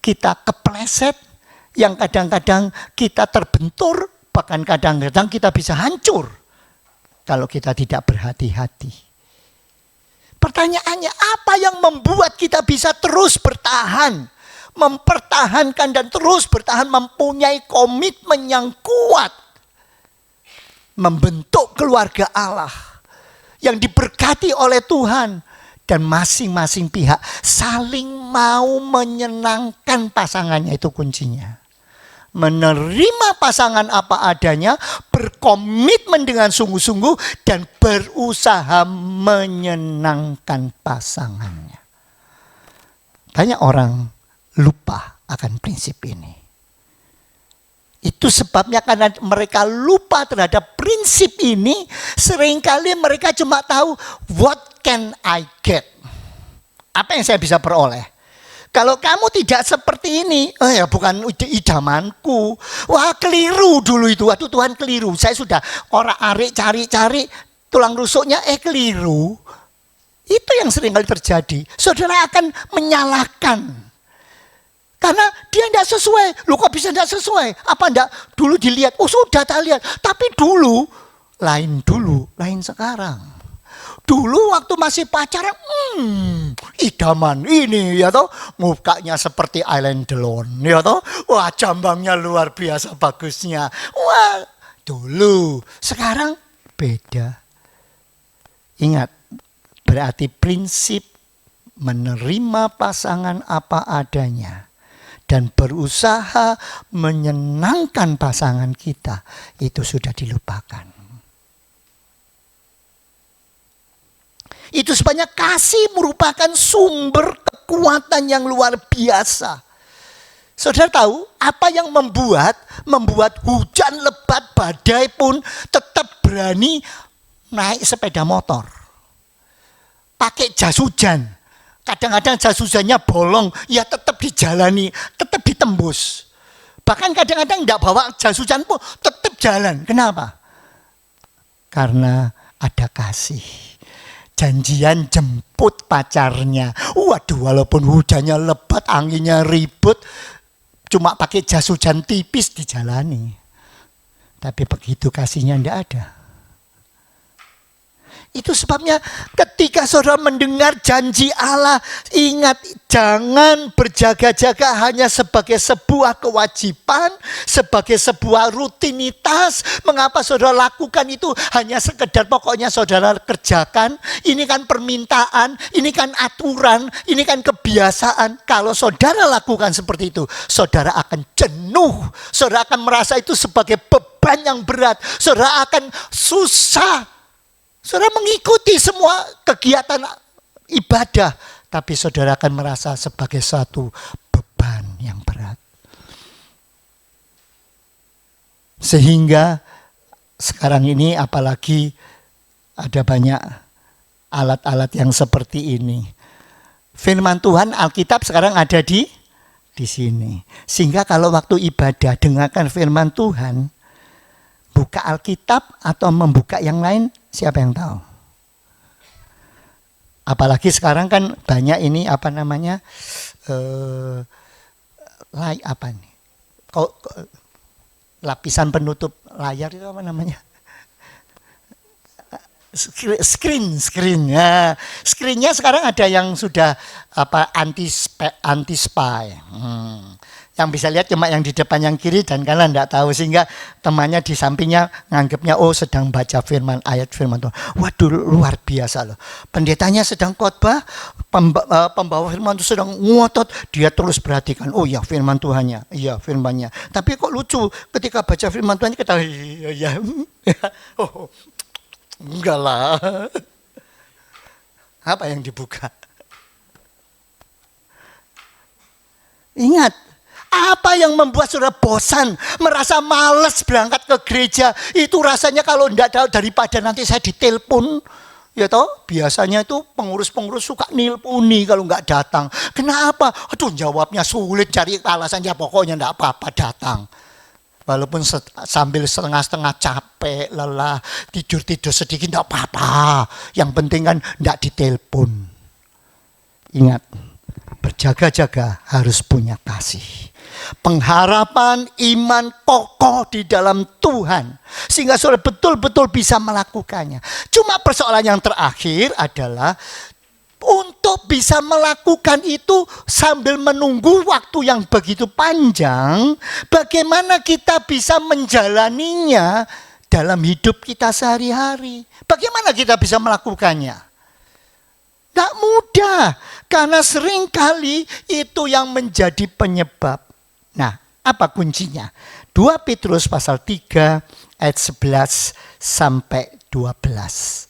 kita kepleset, yang kadang-kadang kita terbentur, bahkan kadang-kadang kita bisa hancur kalau kita tidak berhati-hati. Pertanyaannya, apa yang membuat kita bisa terus bertahan, mempertahankan dan terus bertahan, mempunyai komitmen yang kuat, membentuk keluarga Allah yang diberkati oleh Tuhan, dan masing-masing pihak saling mau menyenangkan pasangannya. Itu kuncinya. Menerima pasangan apa adanya, berkomitmen dengan sungguh-sungguh, dan berusaha menyenangkan pasangannya. Banyak orang lupa akan prinsip ini. Itu sebabnya karena mereka lupa terhadap prinsip ini, seringkali mereka cuma tahu, what can I get? Apa yang saya bisa peroleh? Kalau kamu tidak seperti ini, ya bukan idamanku. Wah, keliru dulu itu. Waduh, Tuhan keliru. Saya sudah orak-arik cari-cari tulang rusuknya, keliru. Itu yang seringkali terjadi. Saudara akan menyalahkan. Karena dia tidak sesuai. Loh, kok bisa tidak sesuai? Apa tidak dulu dilihat? Oh, sudah tak lihat. Tapi dulu, lain sekarang. Dulu waktu masih pacaran, idaman ini ya toh, mukanya seperti Alain Delon ya toh. Wah, jambangnya luar biasa bagusnya. Wah, dulu. Sekarang beda. Ingat, berarti prinsip menerima pasangan apa adanya dan berusaha menyenangkan pasangan kita, itu sudah dilupakan. Itu sebabnya kasih merupakan sumber kekuatan yang luar biasa. Saudara tahu apa yang membuat hujan lebat, badai pun tetap berani naik sepeda motor. pakai jas hujan. Kadang-kadang jas hujannya bolong, ya tetap dijalani, tetap ditembus. Bahkan kadang-kadang tidak bawa jas hujan pun tetap jalan. Kenapa? Karena ada kasih. Janjian jemput pacarnya. Waduh, walaupun hujannya lebat, anginnya ribut, cuma pakai jas hujan tipis dijalani. Tapi begitu kasihnya tidak ada. Itu sebabnya ketika saudara mendengar janji Allah, ingat jangan berjaga-jaga hanya sebagai sebuah kewajiban, sebagai sebuah rutinitas. Mengapa saudara lakukan itu hanya sekedar pokoknya saudara kerjakan. Ini kan permintaan, ini kan aturan, ini kan kebiasaan. Kalau saudara lakukan seperti itu, saudara akan jenuh. Saudara akan merasa itu sebagai beban yang berat. Saudara akan susah. Saudara mengikuti semua kegiatan ibadah, tapi saudara akan merasa sebagai satu beban yang berat. Sehingga sekarang ini apalagi ada banyak alat-alat yang seperti ini. Firman Tuhan Alkitab sekarang ada di sini. Sehingga kalau waktu ibadah dengarkan firman Tuhan, buka Alkitab atau membuka yang lain, siapa yang tahu? Apalagi sekarang kan banyak ini apa namanya, lapisan penutup layar itu apa namanya? Screen ya. Screennya sekarang ada yang sudah anti spy. Yang bisa lihat cuma yang di depan, yang kiri dan kanan tidak tahu, sehingga temannya di sampingnya nganggapnya sedang baca ayat firman Tuhan. Waduh, luar biasa loh. Pendetanya sedang khotbah, pembawa firman itu sedang ngotot, dia terus perhatikan. Oh ya firman Tuhannya, iya firmannya. Tapi kok lucu ketika baca firman Tuhan kita iya. Oh, enggak lah. Apa yang dibuka? Ingat, apa yang membuat saudara bosan, merasa malas berangkat ke gereja? Itu rasanya kalau tidak tahu, daripada nanti saya ditelepon, ya toh, biasanya itu pengurus-pengurus suka nilpuni kalau nggak datang. Kenapa? Aduh, jawabnya sulit, cari alasannya, pokoknya tidak apa-apa datang. Walaupun sambil setengah-setengah capek, lelah, tidur-tidur sedikit, tidak apa-apa. Yang penting kan tidak ditelepon. Ingat, berjaga-jaga harus punya kasih. Pengharapan, iman kokoh di dalam Tuhan. Sehingga saudara betul-betul bisa melakukannya. Cuma persoalan yang terakhir adalah untuk bisa melakukan itu sambil menunggu waktu yang begitu panjang, bagaimana kita bisa menjalaninya dalam hidup kita sehari-hari? Bagaimana kita bisa melakukannya? Tidak mudah, karena seringkali itu yang menjadi penyebab. Nah, apa kuncinya? 2 Petrus pasal 3 ayat 11 sampai 12.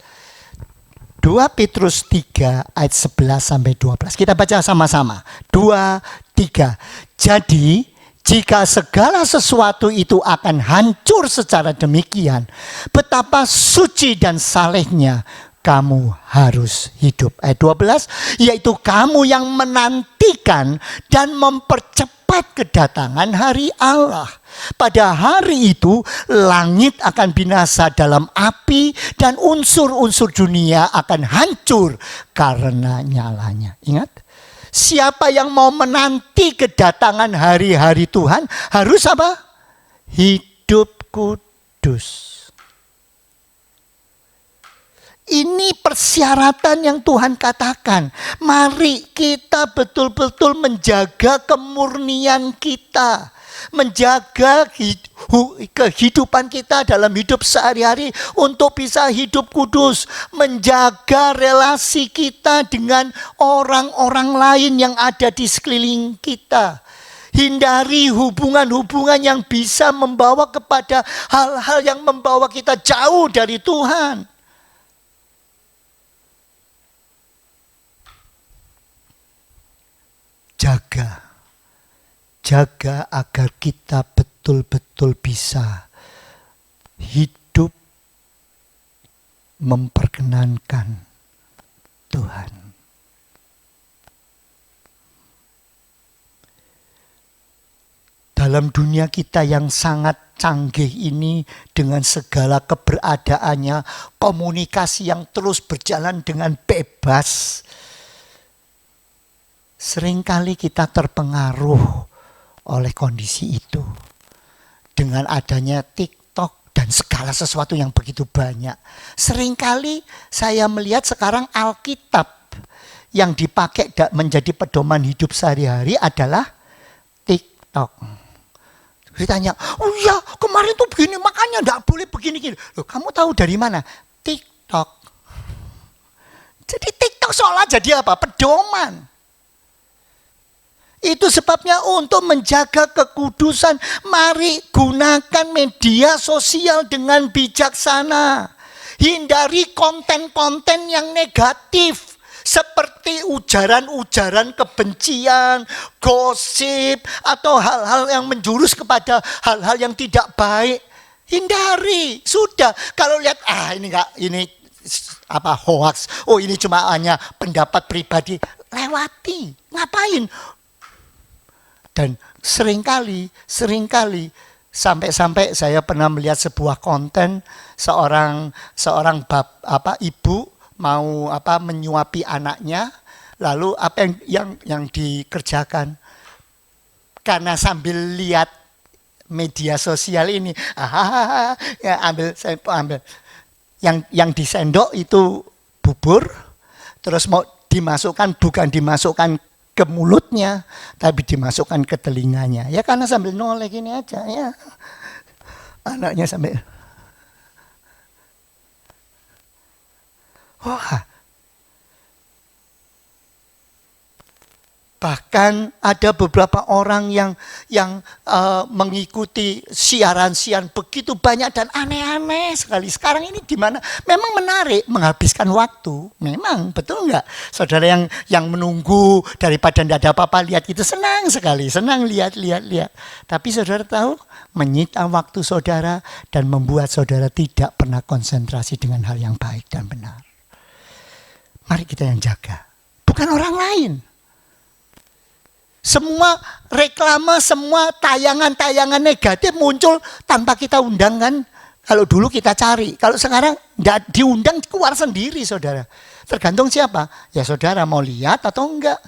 2 Petrus 3 ayat 11 sampai 12. Kita baca sama-sama. 2, 3. Jadi, jika segala sesuatu itu akan hancur secara demikian, betapa suci dan salehnya kamu harus hidup. Ayat 12, yaitu kamu yang menantikan dan mempercepat kedatangan hari Allah. Pada hari itu langit akan binasa dalam api dan unsur-unsur dunia akan hancur karena nyalanya. Ingat, siapa yang mau menanti kedatangan hari-hari Tuhan harus apa? Hidup kudus. Ini persyaratan yang Tuhan katakan. Mari kita betul-betul menjaga kemurnian kita. Menjaga kehidupan kita dalam hidup sehari-hari untuk bisa hidup kudus. Menjaga relasi kita dengan orang-orang lain yang ada di sekeliling kita. Hindari hubungan-hubungan yang bisa membawa kepada hal-hal yang membawa kita jauh dari Tuhan. Jaga agar kita betul-betul bisa hidup memperkenankan Tuhan. Dalam dunia kita yang sangat canggih ini, dengan segala keberadaannya, komunikasi yang terus berjalan dengan bebas, seringkali kita terpengaruh oleh kondisi itu. Dengan adanya TikTok dan segala sesuatu yang begitu banyak. Seringkali saya melihat sekarang Alkitab yang dipakai menjadi pedoman hidup sehari-hari adalah TikTok. Ditanya, oh iya kemarin tuh begini, makanya enggak boleh begini-gini. Loh, kamu tahu dari mana? TikTok. Jadi TikTok seolah jadi apa? Pedoman. Itu sebabnya untuk menjaga kekudusan, mari gunakan media sosial dengan bijaksana. Hindari konten-konten yang negatif. Seperti ujaran-ujaran kebencian, gosip, atau hal-hal yang menjurus kepada hal-hal yang tidak baik. Hindari, sudah. Kalau lihat, ini hoax, oh ini cuma hanya pendapat pribadi, lewati. Ngapain? Dan seringkali sampai saya pernah melihat sebuah konten seorang ibu mau menyuapi anaknya, lalu apa yang dikerjakan, karena sambil lihat media sosial ini, ambil yang disendok itu bubur, terus mau dimasukkan, bukan dimasukkan ke mulutnya, tapi dimasukkan ke telinganya, ya karena sambil noleh gini aja, ya anaknya sambil. Wah, bahkan ada beberapa orang yang mengikuti siaran-siaran begitu banyak dan aneh-aneh sekali. Sekarang ini gimana? Memang menarik, menghabiskan waktu. Memang, betul enggak? Saudara yang menunggu daripada tidak ada apa-apa, lihat itu senang sekali. Senang lihat. Tapi saudara tahu, menyita waktu saudara dan membuat saudara tidak pernah konsentrasi dengan hal yang baik dan benar. Mari kita yang jaga, bukan orang lain. Semua reklame, semua tayangan-tayangan negatif muncul tanpa kita undang kan. Kalau dulu kita cari, kalau sekarang tidak diundang, keluar sendiri saudara. Tergantung siapa, ya saudara mau lihat atau enggak,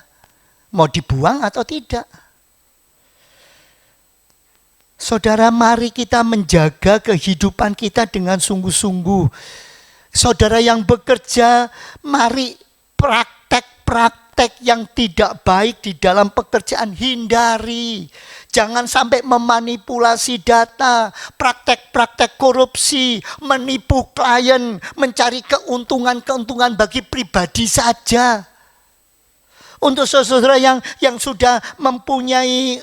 mau dibuang atau tidak. Saudara, mari kita menjaga kehidupan kita dengan sungguh-sungguh. Saudara yang bekerja, mari praktek-praktek yang tidak baik di dalam pekerjaan hindari. Jangan sampai memanipulasi data, praktek-praktek korupsi, menipu klien, mencari keuntungan-keuntungan bagi pribadi saja. Untuk saudara yang sudah mempunyai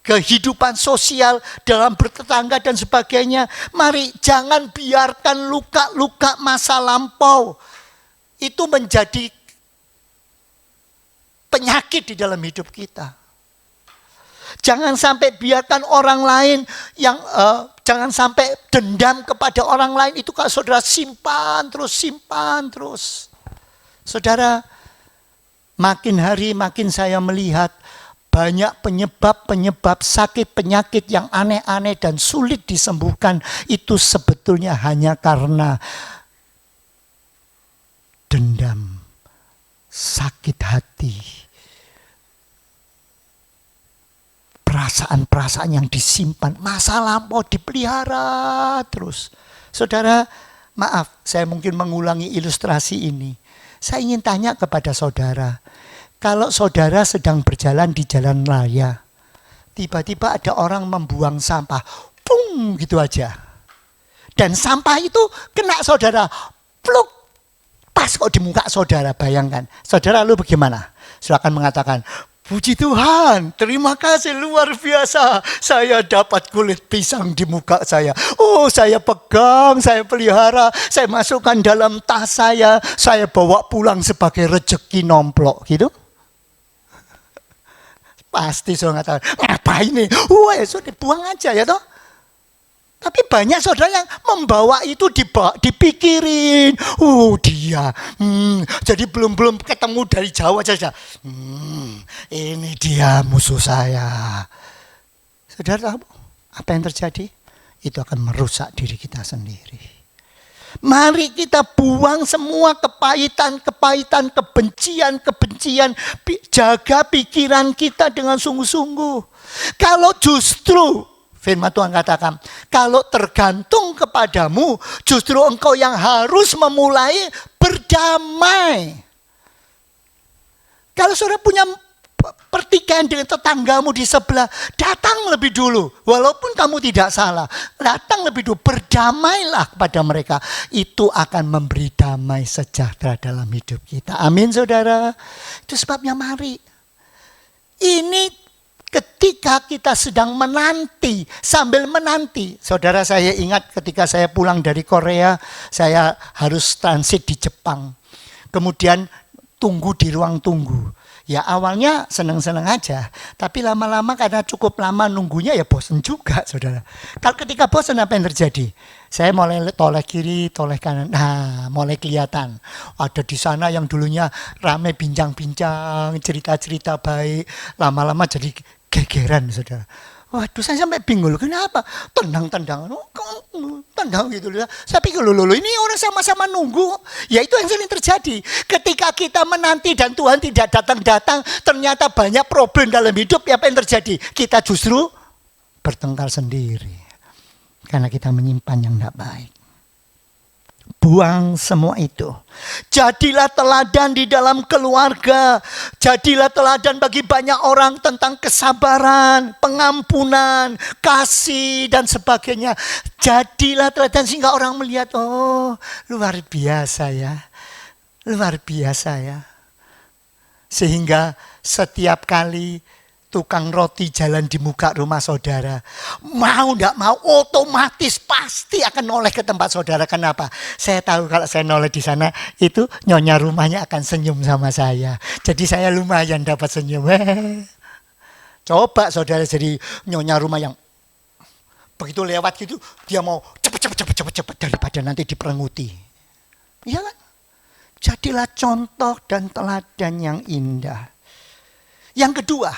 kehidupan sosial dalam bertetangga dan sebagainya, mari jangan biarkan luka-luka masa lampau itu menjadi penyakit di dalam hidup kita. Jangan sampai biarkan orang lain jangan sampai dendam kepada orang lain itu kalau saudara simpan terus. Saudara, makin hari makin saya melihat banyak penyebab sakit penyakit yang aneh-aneh dan sulit disembuhkan itu sebetulnya hanya karena dendam, sakit hati, perasaan-perasaan yang disimpan, masa lampau dipelihara terus. Saudara, maaf saya mungkin mengulangi ilustrasi ini. Saya ingin tanya kepada saudara, kalau saudara sedang berjalan di jalan raya, tiba-tiba ada orang membuang sampah, pung gitu aja. Dan sampah itu kena saudara, pluk, pas kok di muka saudara, bayangkan. Saudara lu bagaimana? Silakan mengatakan, puji Tuhan, terima kasih luar biasa. Saya dapat kulit pisang di muka saya. Oh, saya pegang, saya pelihara, saya masukkan dalam tas saya bawa pulang sebagai rezeki nomplok gitu. Pasti saya mengatakan, ngapain nih? Wah, sudah buang aja ya toh. Tapi banyak saudara yang membawa itu dipikirin. Dia. Jadi belum ketemu dari jauh saja. Ini dia musuh saya. Saudara tahu apa yang terjadi? Itu akan merusak diri kita sendiri. Mari kita buang semua kepahitan, kebencian. Jaga pikiran kita dengan sungguh-sungguh. Kalau justru firman Tuhan katakan, kalau tergantung kepadamu, justru engkau yang harus memulai berdamai. Kalau saudara punya pertikaian dengan tetanggamu di sebelah, datang lebih dulu. Walaupun kamu tidak salah, datang lebih dulu. Berdamailah kepada mereka. Itu akan memberi damai sejahtera dalam hidup kita. Amin saudara. Itu sebabnya mari. Ini ketika kita sedang menanti, sambil menanti. Saudara, saya ingat ketika saya pulang dari Korea, saya harus transit di Jepang. Kemudian tunggu di ruang tunggu. Ya awalnya senang-senang aja, tapi lama-lama karena cukup lama nunggunya ya bosan juga saudara. Kalau ketika bosan apa yang terjadi? Saya mulai toleh kiri, toleh kanan. Nah, mulai kelihatan. Ada di sana yang dulunya ramai bincang-bincang, cerita-cerita baik. Lama-lama jadi gegeran saudara. Waduh, saya sampai bingung. Kenapa? Tendang-tendang gitu. Saya pikir ini orang sama-sama nunggu. Ya itu yang sering terjadi. Ketika kita menanti dan Tuhan tidak datang-datang, ternyata banyak problem dalam hidup. Apa yang terjadi? Kita justru bertengkar sendiri. Karena kita menyimpan yang tidak baik. Buang semua itu. Jadilah teladan di dalam keluarga. Jadilah teladan bagi banyak orang tentang kesabaran, pengampunan, kasih dan sebagainya. Jadilah teladan sehingga orang melihat, oh luar biasa ya. Luar biasa ya. Sehingga setiap kali tukang roti jalan di muka rumah saudara, mau tidak mau otomatis pasti akan noleh ke tempat saudara. Kenapa? Saya tahu kalau saya noleh di sana itu nyonya rumahnya akan senyum sama saya. Jadi saya lumayan dapat senyum. Coba saudara jadi nyonya rumah yang begitu lewat gitu dia mau cepet daripada nanti diperenguti. Iya kan? Jadilah contoh dan teladan yang indah. Yang kedua,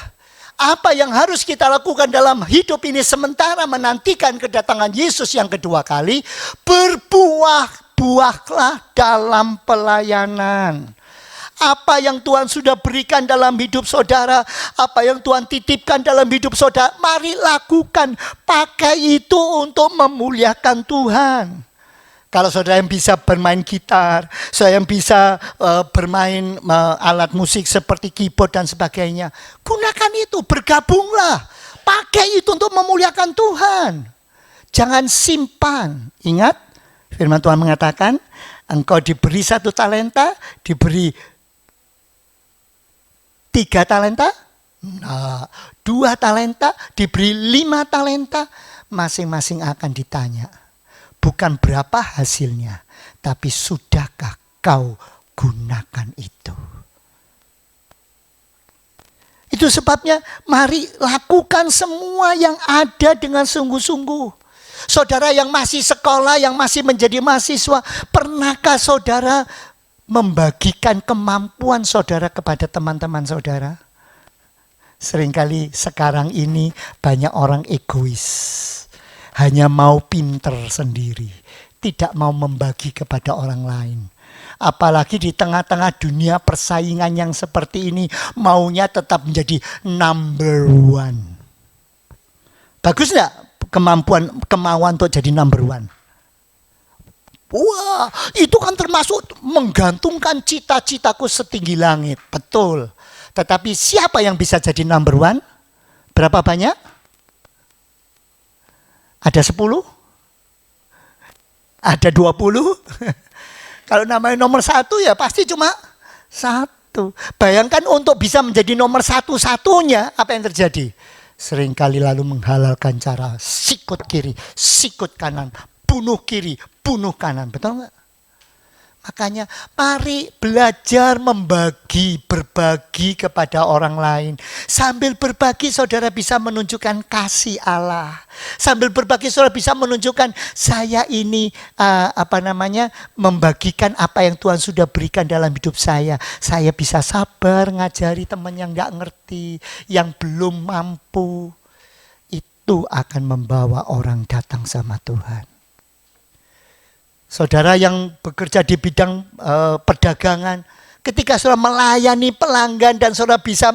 apa yang harus kita lakukan dalam hidup ini sementara menantikan kedatangan Yesus yang kedua kali? Berbuah-buahlah dalam pelayanan. Apa yang Tuhan sudah berikan dalam hidup saudara, apa yang Tuhan titipkan dalam hidup saudara, mari lakukan. Pakai itu untuk memuliakan Tuhan. Kalau saudara yang bisa bermain gitar, saya yang bisa bermain alat musik seperti keyboard dan sebagainya, gunakan itu, bergabunglah. Pakai itu untuk memuliakan Tuhan. Jangan simpan. Ingat, firman Tuhan mengatakan, engkau diberi 1 talenta, diberi 3 talenta, 2 talenta, diberi 5 talenta, masing-masing akan ditanya. Bukan berapa hasilnya, tapi sudahkah kau gunakan itu? Itu sebabnya mari lakukan semua yang ada dengan sungguh-sungguh. Saudara yang masih sekolah, yang masih menjadi mahasiswa, pernahkah saudara membagikan kemampuan saudara kepada teman-teman saudara? Seringkali sekarang ini banyak orang egois. Hanya mau pinter sendiri, tidak mau membagi kepada orang lain. Apalagi di tengah-tengah dunia persaingan yang seperti ini, maunya tetap menjadi number one. Bagus enggak kemauan untuk jadi number one? Wah, itu kan termasuk menggantungkan cita-citaku setinggi langit. Betul. Tetapi siapa yang bisa jadi number one? Berapa banyak? Ada 10? Ada 20? Kalau namanya nomor 1 ya pasti cuma 1. Bayangkan untuk bisa menjadi nomor 1-1-nya, apa yang terjadi? Seringkali lalu menghalalkan cara sikut kiri, sikut kanan, bunuh kiri, bunuh kanan. Betul nggak? Makanya mari belajar berbagi kepada orang lain. Sambil berbagi saudara bisa menunjukkan kasih Allah. Sambil berbagi saudara bisa menunjukkan saya ini membagikan apa yang Tuhan sudah berikan dalam hidup saya. Saya bisa sabar ngajari teman yang gak ngerti, yang belum mampu. Itu akan membawa orang datang sama Tuhan. Saudara yang bekerja di bidang perdagangan, ketika saudara melayani pelanggan dan saudara bisa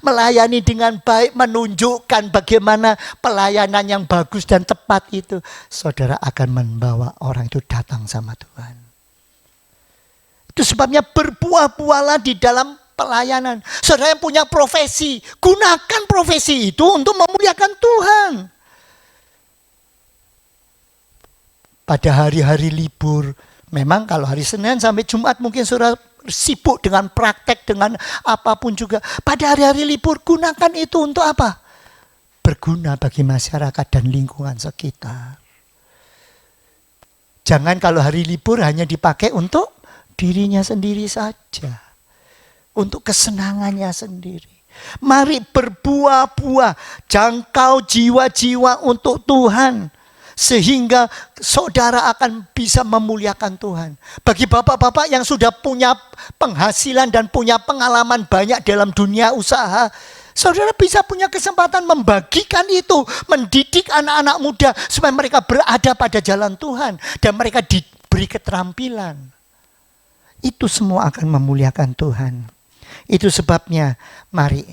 melayani dengan baik, menunjukkan bagaimana pelayanan yang bagus dan tepat itu, saudara akan membawa orang itu datang sama Tuhan. Itu sebabnya berbuah-buahlah di dalam pelayanan. Saudara yang punya profesi, gunakan profesi itu untuk memuliakan Tuhan. Pada hari-hari libur, memang kalau hari Senin sampai Jumat mungkin saudara sibuk dengan praktek, dengan apapun juga. Pada hari-hari libur gunakan itu untuk apa? Berguna bagi masyarakat dan lingkungan sekitar. Jangan kalau hari libur hanya dipakai untuk dirinya sendiri saja. Untuk kesenangannya sendiri. Mari berbuah-buah, jangkau jiwa-jiwa untuk Tuhan. Sehingga saudara akan bisa memuliakan Tuhan. Bagi bapak-bapak yang sudah punya penghasilan dan punya pengalaman banyak dalam dunia usaha, saudara bisa punya kesempatan membagikan itu, mendidik anak-anak muda supaya mereka berada pada jalan Tuhan dan mereka diberi keterampilan. Itu semua akan memuliakan Tuhan. Itu sebabnya mari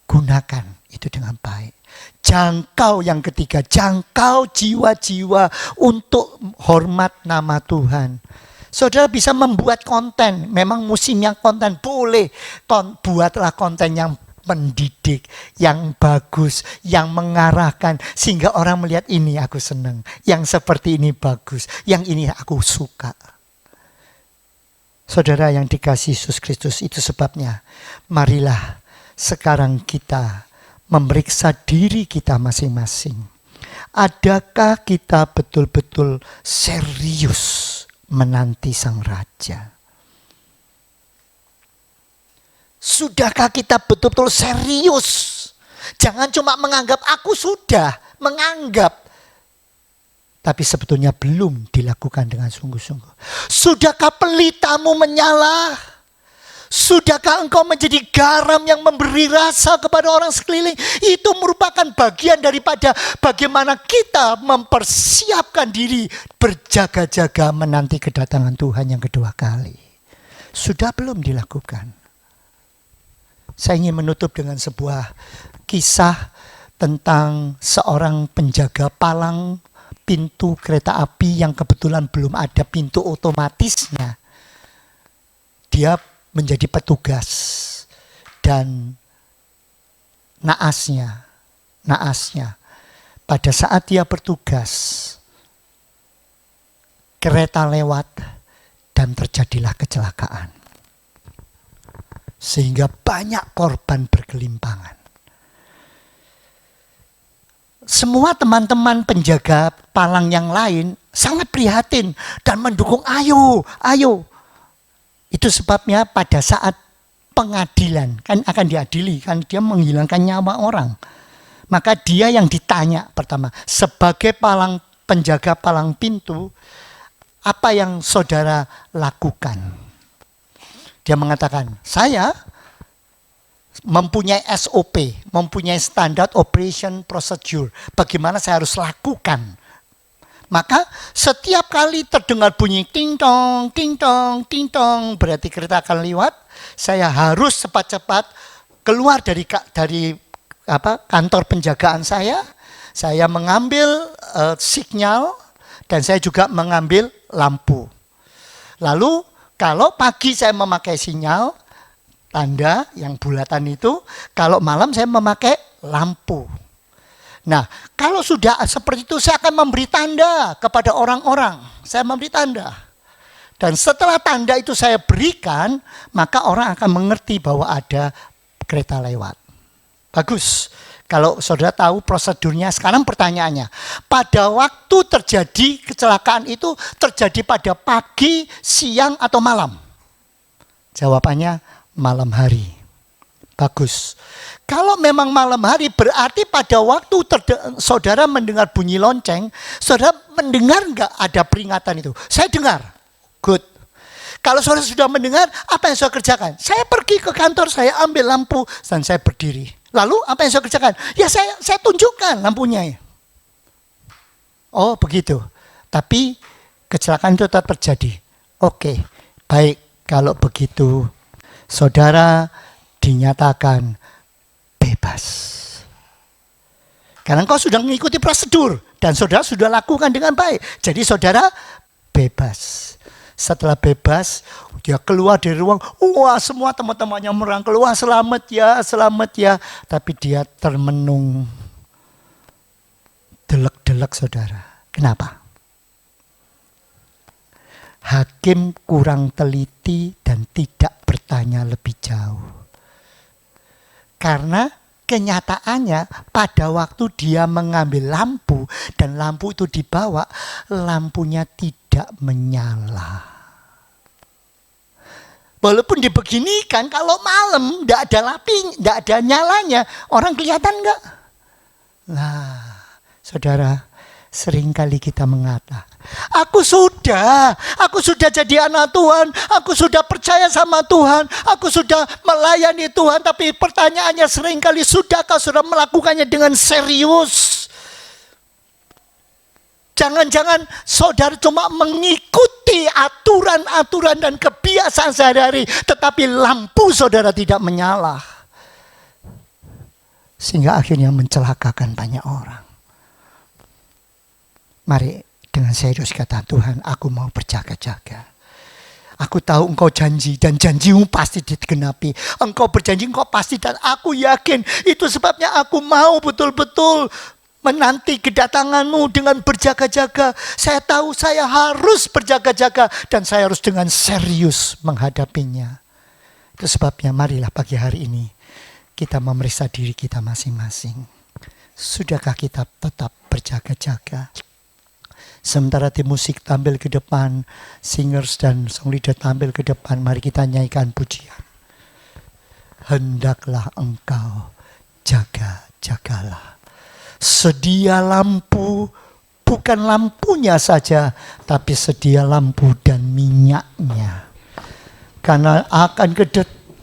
gunakan itu dengan baik. Jangkau yang ketiga, jangkau jiwa-jiwa untuk hormat nama Tuhan. Saudara bisa membuat konten, memang musimnya konten, boleh. Buatlah konten yang mendidik, yang bagus, yang mengarahkan. Sehingga orang melihat ini aku senang, yang seperti ini bagus, yang ini aku suka. Saudara yang dikasihi Yesus Kristus, itu sebabnya marilah sekarang kita memeriksa diri kita masing-masing. Adakah kita betul-betul serius menanti Sang Raja? Sudahkah kita betul-betul serius? Jangan cuma menganggap aku sudah menganggap, tapi sebetulnya belum dilakukan dengan sungguh-sungguh. Sudahkah pelitamu menyala? Sudahkah engkau menjadi garam yang memberi rasa kepada orang sekeliling? Itu merupakan bagian daripada bagaimana kita mempersiapkan diri berjaga-jaga menanti kedatangan Tuhan yang kedua kali. Sudah belum dilakukan? Saya ingin menutup dengan sebuah kisah tentang seorang penjaga palang pintu kereta api yang kebetulan belum ada pintu otomatisnya. Dia menjadi petugas dan naasnya pada saat dia bertugas kereta lewat dan terjadilah kecelakaan sehingga banyak korban bergelimpangan. Semua teman-teman penjaga palang yang lain sangat prihatin dan mendukung, ayo. Itu sebabnya pada saat pengadilan, kan akan diadili, kan dia menghilangkan nyawa orang. Maka dia yang ditanya pertama, sebagai penjaga palang pintu, apa yang saudara lakukan? Dia mengatakan, saya mempunyai SOP, mempunyai Standard Operation Procedure. Bagaimana saya harus lakukan? Maka setiap kali terdengar bunyi ting tong, berarti kereta akan lewat. Saya harus cepat-cepat keluar dari kantor penjagaan saya. Saya mengambil sinyal dan saya juga mengambil lampu. Lalu kalau pagi saya memakai sinyal, tanda yang bulatan itu, kalau malam saya memakai lampu. Nah, kalau sudah seperti itu saya akan memberi tanda kepada orang-orang. Saya memberi tanda. Dan setelah tanda itu saya berikan, maka orang akan mengerti bahwa ada kereta lewat. Bagus. Kalau saudara tahu prosedurnya, sekarang pertanyaannya, pada waktu terjadi kecelakaan itu terjadi pada pagi, siang, atau malam? Jawabannya malam hari. Bagus. Kalau memang malam hari berarti pada waktu saudara mendengar bunyi lonceng, saudara mendengar nggak ada peringatan itu? Saya dengar. Good. Kalau saudara sudah mendengar, apa yang saudara kerjakan? Saya pergi ke kantor, saya ambil lampu, dan saya berdiri. Lalu apa yang saudara kerjakan? Ya saya tunjukkan lampunya. Oh begitu. Tapi kecelakaan itu tetap terjadi. Oke, baik. Kalau begitu, saudara dinyatakan bebas. Karena engkau sudah mengikuti prosedur, dan saudara sudah lakukan dengan baik. Jadi saudara bebas. Setelah bebas, dia keluar dari ruang. Wah, semua teman-temannya merangkul. Wah, selamat ya. Tapi dia termenung. Delek-delek saudara. Kenapa? Hakim kurang teliti dan tidak bertanya lebih jauh. Karena kenyataannya pada waktu dia mengambil lampu dan lampu itu dibawa, lampunya tidak menyala. Walaupun dibeginikan, kalau malam tidak ada lampu, tidak ada nyalanya, orang kelihatan enggak? Nah, saudara, seringkali kita mengatakan, aku sudah jadi anak Tuhan, aku sudah percaya sama Tuhan, aku sudah melayani Tuhan, tapi pertanyaannya seringkali, sudahkah saudara melakukannya dengan serius? Jangan-jangan saudara cuma mengikuti aturan-aturan dan kebiasaan sehari-hari, tetapi lampu saudara tidak menyala. Sehingga akhirnya mencelakakan banyak orang. Mari dengan serius kata Tuhan, aku mau berjaga-jaga. Aku tahu engkau janji dan janjimu pasti digenapi. Engkau berjanji, engkau pasti, dan aku yakin itu sebabnya aku mau betul-betul menanti kedatanganmu dengan berjaga-jaga. Saya tahu saya harus berjaga-jaga dan saya harus dengan serius menghadapinya. Itu sebabnya marilah pagi hari ini kita memeriksa diri kita masing-masing. Sudahkah kita tetap berjaga-jaga? Sementara tim musik tampil ke depan, singers dan song leader tampil ke depan, mari kita nyanyikan pujian. Hendaklah engkau jaga-jagalah. Sedia lampu, bukan lampunya saja, tapi sedia lampu dan minyaknya. Karena akan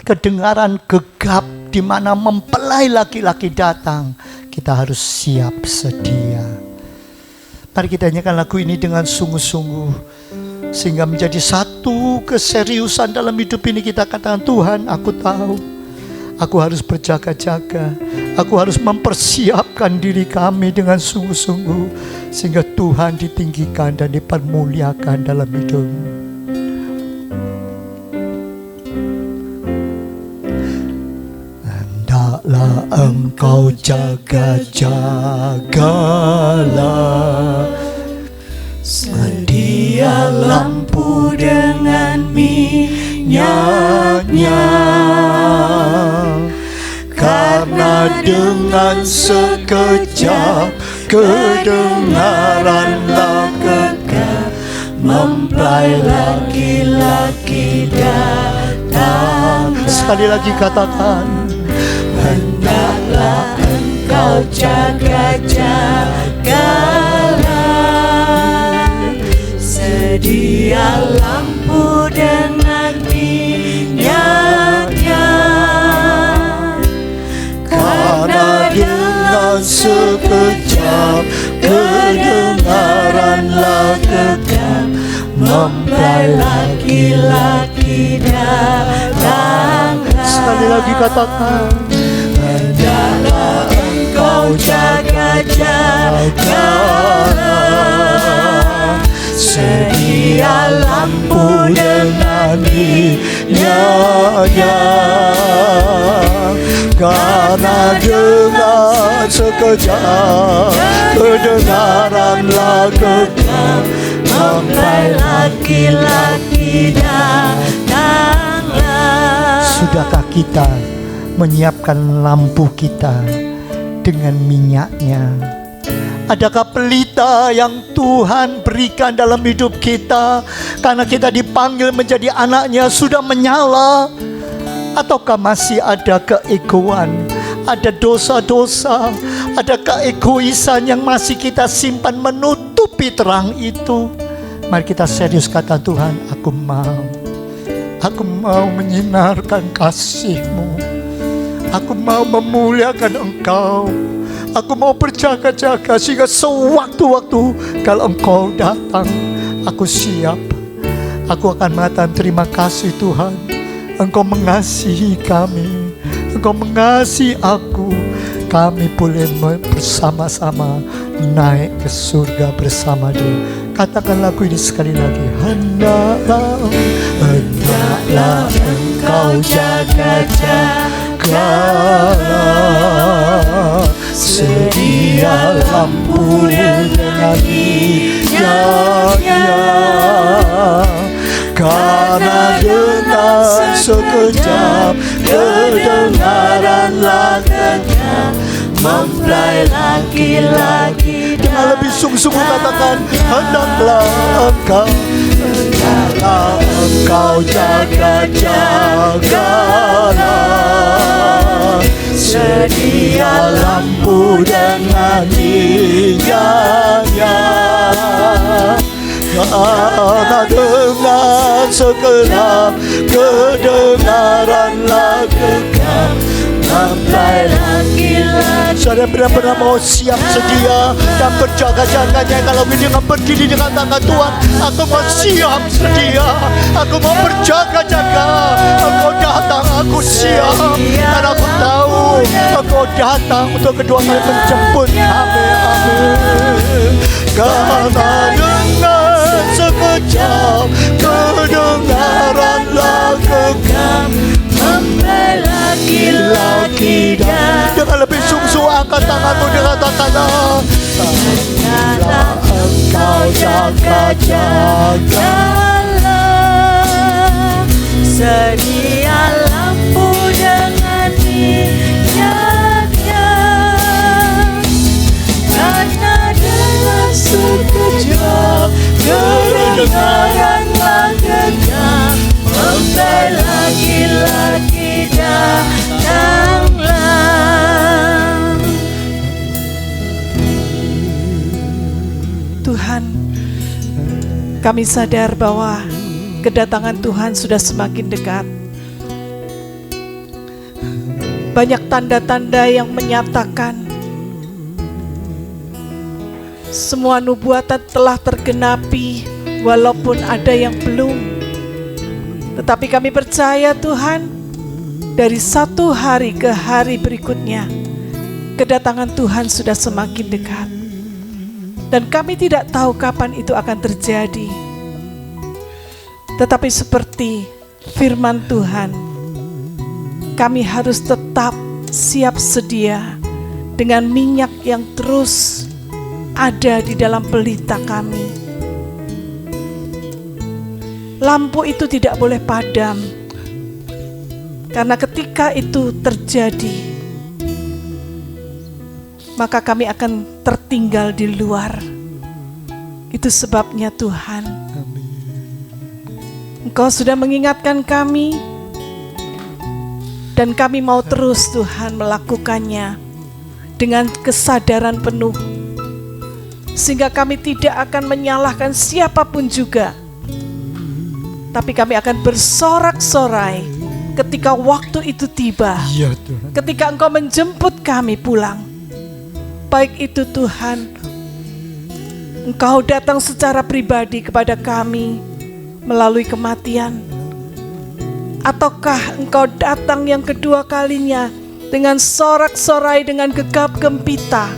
kedengaran gegap di mana mempelai laki-laki datang, kita harus siap sedia. Mari kita nyanyikan lagu ini dengan sungguh-sungguh, sehingga menjadi satu keseriusan dalam hidup ini. Kita katakan, Tuhan, aku tahu aku harus berjaga-jaga. Aku harus mempersiapkan diri kami dengan sungguh-sungguh, sehingga Tuhan ditinggikan dan dipermuliakan dalam hidup. Hendaklah engkau jaga-jagalah, sedia lampu dengan minyaknya. Karena dengan sekejap kedengaranlah gegap, mempelai laki-laki datang. Sekali lagi katakan, hendaklah engkau jaga-jagalah, sedia lampu dengan minyaknya. Karena dengan sekejap kedengaranlah gegap, mempelai laki-laki datanglah. Sekali lagi katakan, hendaklah engkau jaga-jagalah, sedia lampu dengan minyaknya. Karena dengan sekejap kedengaranlah gegap, mempelai laki-laki datanglah. Sudahkah kita menyiapkan lampu kita dengan minyaknya. Adakah pelita yang Tuhan berikan dalam hidup kita karena kita dipanggil menjadi anaknya sudah menyala? Ataukah masih ada keegoan, ada dosa-dosa, ada keegoisan yang masih kita simpan menutupi terang itu? Mari kita serius kata Tuhan, aku mau menyinarkan kasih-Mu. Aku mau memuliakan Engkau. Aku mau berjaga-jaga sehingga sewaktu-waktu kalau Engkau datang, aku siap. Aku akan mengatakan terima kasih Tuhan. Engkau mengasihi kami. Engkau mengasihi aku. Kami boleh bersama-sama naik ke surga bersama Dia. Katakan lagu ini sekali lagi. Hendaklah Engkau jaga-jaga, sedia lampu dengan minyaknya, karena dengan sekejap kedengaranlah gegap mempelai laki-laki. Dengan lebih sungguh-sungguh katakan, hendaklah engkau jaga-jagalah, sedia lampu dengan minyaknya, karena dengan segenap kedengaranlah gegap mempelai laki-laki. Saudara benar-benar mau siap sedia dan berjaga-jaganya. Kalau dengan berdiri dengan tangan Tuhan, aku mau siap sedia, aku mau berjaga-jaga. Engkau datang, aku siap, karena aku tahu Engkau datang untuk kedua kali menjemput kami. Amin. Karena dengan sekejap kedengaranlah gegap mempelai laki-laki. Dengan lebih sungguh angkat tanganmu dengan katakan, hendaklah engkau jaga-jagalah, sedia lampu dengan minyaknya, karena dengan sekejap kedengaranlah gegap mempelai laki-laki datanglah. Tuhan, kami sadar bahwa kedatangan Tuhan sudah semakin dekat. Banyak tanda-tanda yang menyatakan semua nubuatan telah tergenapi, walaupun ada yang belum. Tetapi kami percaya Tuhan, dari satu hari ke hari berikutnya, kedatangan Tuhan sudah semakin dekat. Dan kami tidak tahu kapan itu akan terjadi. Tetapi seperti firman Tuhan, kami harus tetap siap sedia dengan minyak yang terus ada di dalam pelita kami. Lampu itu tidak boleh padam, karena ketika itu terjadi, maka kami akan tertinggal di luar. Itu sebabnya Tuhan, Engkau sudah mengingatkan kami, dan kami mau terus Tuhan melakukannya dengan kesadaran penuh, sehingga kami tidak akan menyalahkan siapapun juga, tapi kami akan bersorak-sorai ketika waktu itu tiba. Ya, Tuhan. Ketika Engkau menjemput kami pulang, baik itu Tuhan, Engkau datang secara pribadi kepada kami melalui kematian, ataukah Engkau datang yang kedua kalinya dengan sorak-sorai, dengan gegap gempita.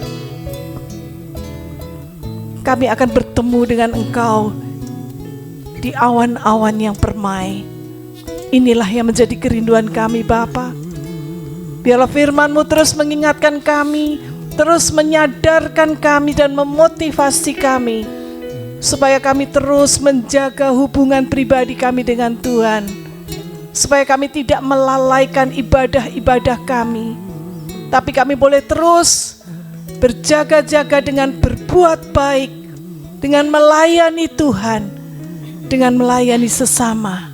Kami akan bertemu dengan Engkau di awan-awan yang permai. Inilah yang menjadi kerinduan kami Bapa. Biarlah firman-Mu terus mengingatkan kami, terus menyadarkan kami dan memotivasi kami, supaya kami terus menjaga hubungan pribadi kami dengan Tuhan, supaya kami tidak melalaikan ibadah-ibadah kami, tapi kami boleh terus berjaga-jaga dengan berbuat baik, dengan melayani Tuhan, dengan melayani sesama.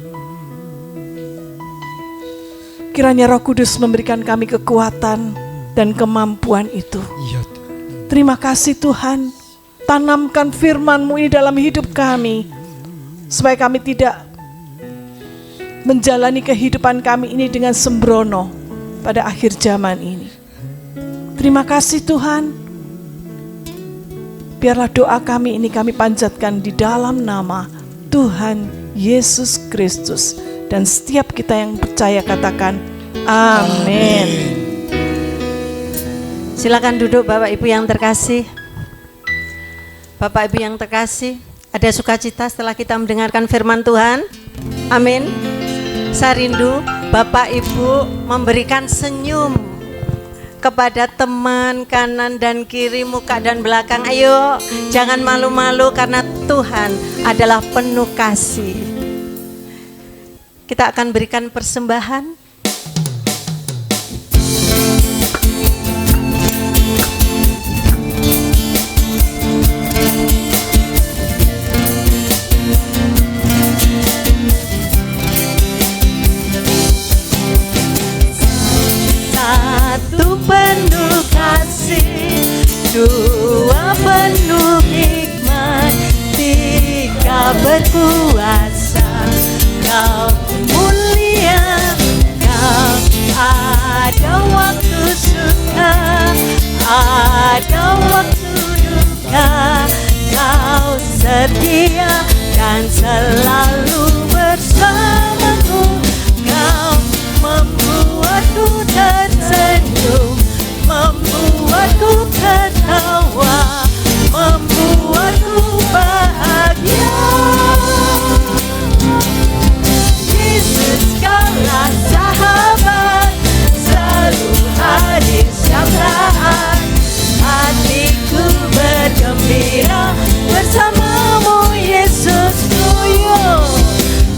Kiranya Roh Kudus memberikan kami kekuatan dan kemampuan itu. Terima kasih Tuhan, tanamkan firman-Mu ini dalam hidup kami, supaya kami tidak menjalani kehidupan kami ini dengan sembrono pada akhir zaman ini. Terima kasih Tuhan. Biarlah doa kami ini kami panjatkan di dalam nama Tuhan Yesus Kristus. Dan setiap kita yang percaya katakan amin. Silakan duduk Bapak Ibu yang terkasih. Bapak Ibu yang terkasih, ada sukacita setelah kita mendengarkan firman Tuhan. Amin. Saya rindu Bapak Ibu memberikan senyum kepada teman kanan dan kiri, muka dan belakang. Ayo, jangan malu-malu karena Tuhan adalah penuh kasih. Kita akan berikan persembahan. Penuh kasih, dua penuh hikmat, tiga berkuasa. Kau mulia, kau ada waktu suka, ada waktu duka. Kau setia dan selalu bersamaku. Kau membuatku tersenyum, membuatku tertawa, membuatku bahagia. Yesus kaulah sahabat, selalu hadir setiap saat. Hatiku bergembira bersamamu Yesusku, yo.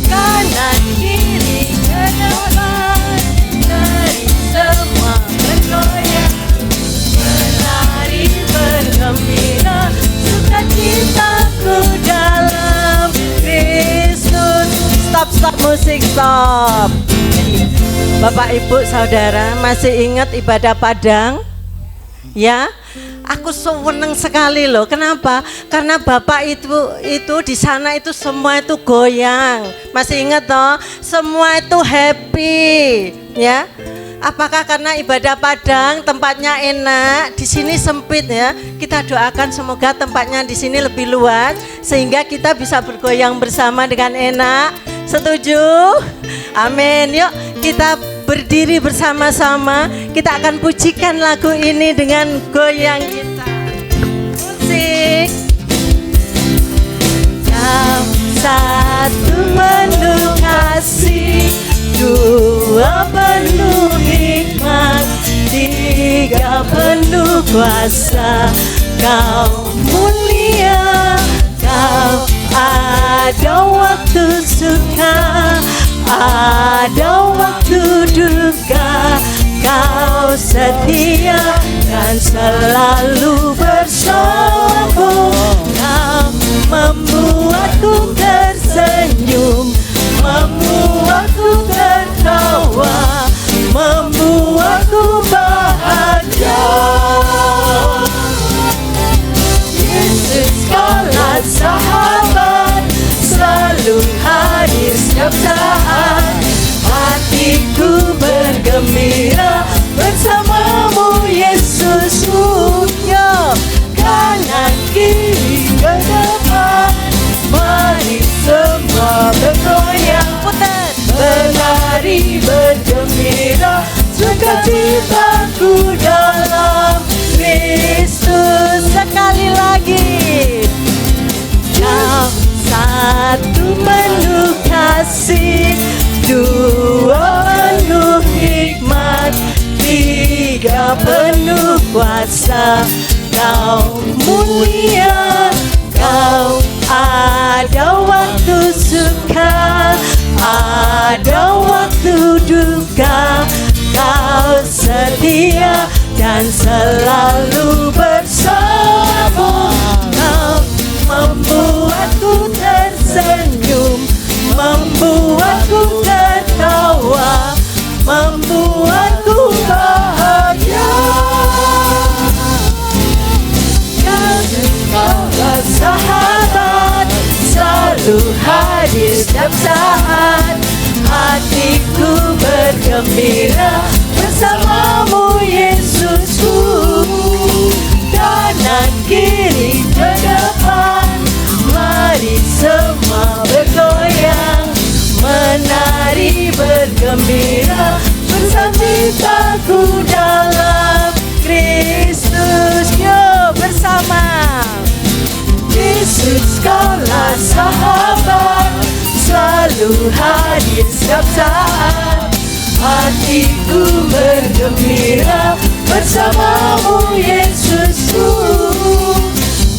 Kanan kiri ke depan, dari semua bergoyang, menari bergembira, sukacitaku dalam Kristus. Stop musik, stop. Bapak Ibu Saudara, masih ingat ibadah Padang? Ya, aku seneng sekali loh. Kenapa? Karena Bapak itu di sana itu semua itu goyang. Masih ingat toh? Semua itu happy, ya. Apakah karena ibadah Padang tempatnya enak, di sini sempit ya? Kita doakan semoga tempatnya di sini lebih luas sehingga kita bisa bergoyang bersama dengan enak. Setuju? Amin. Yuk kita berdiri bersama-sama. Kita akan pujikan lagu ini dengan goyang kita. Musik. Kau satu penuh kasih, dua penuh hikmat, tiga penuh kuasa. Kau mulia, kau ada waktu suka, ada waktu duka. Kau setia dan selalu bersamaku. Kau membuatku tersenyum, membuatku tertawa, membuatku bahagia. Yesus kaulah sahabat, selalu hadir setiap saat. Hatiku bergembira bersamamu Yesusku, yo. Kanan kiri ke depan, mari semua bergoyang, putar, berlari bergembira, sukacitaku dalam Kristus. Sekali lagi. Kau satu penuh kasih, dua penuh hikmat, tiga penuh kuasa. Kau mulia, kau ada waktu suka, ada waktu duka. Kau setia dan selalu selalu hadir setiap saat. Hatiku bergembira bersamamu Yesusku. Kanan kiri ke depan, mari semua bergoyang, menari bergembira, bersukacitaku dalam Kristus. Yo bersama. Yesus kaulah sahabat, selalu hadir setiap saat. Hatiku bergembira bersamamu Yesusku.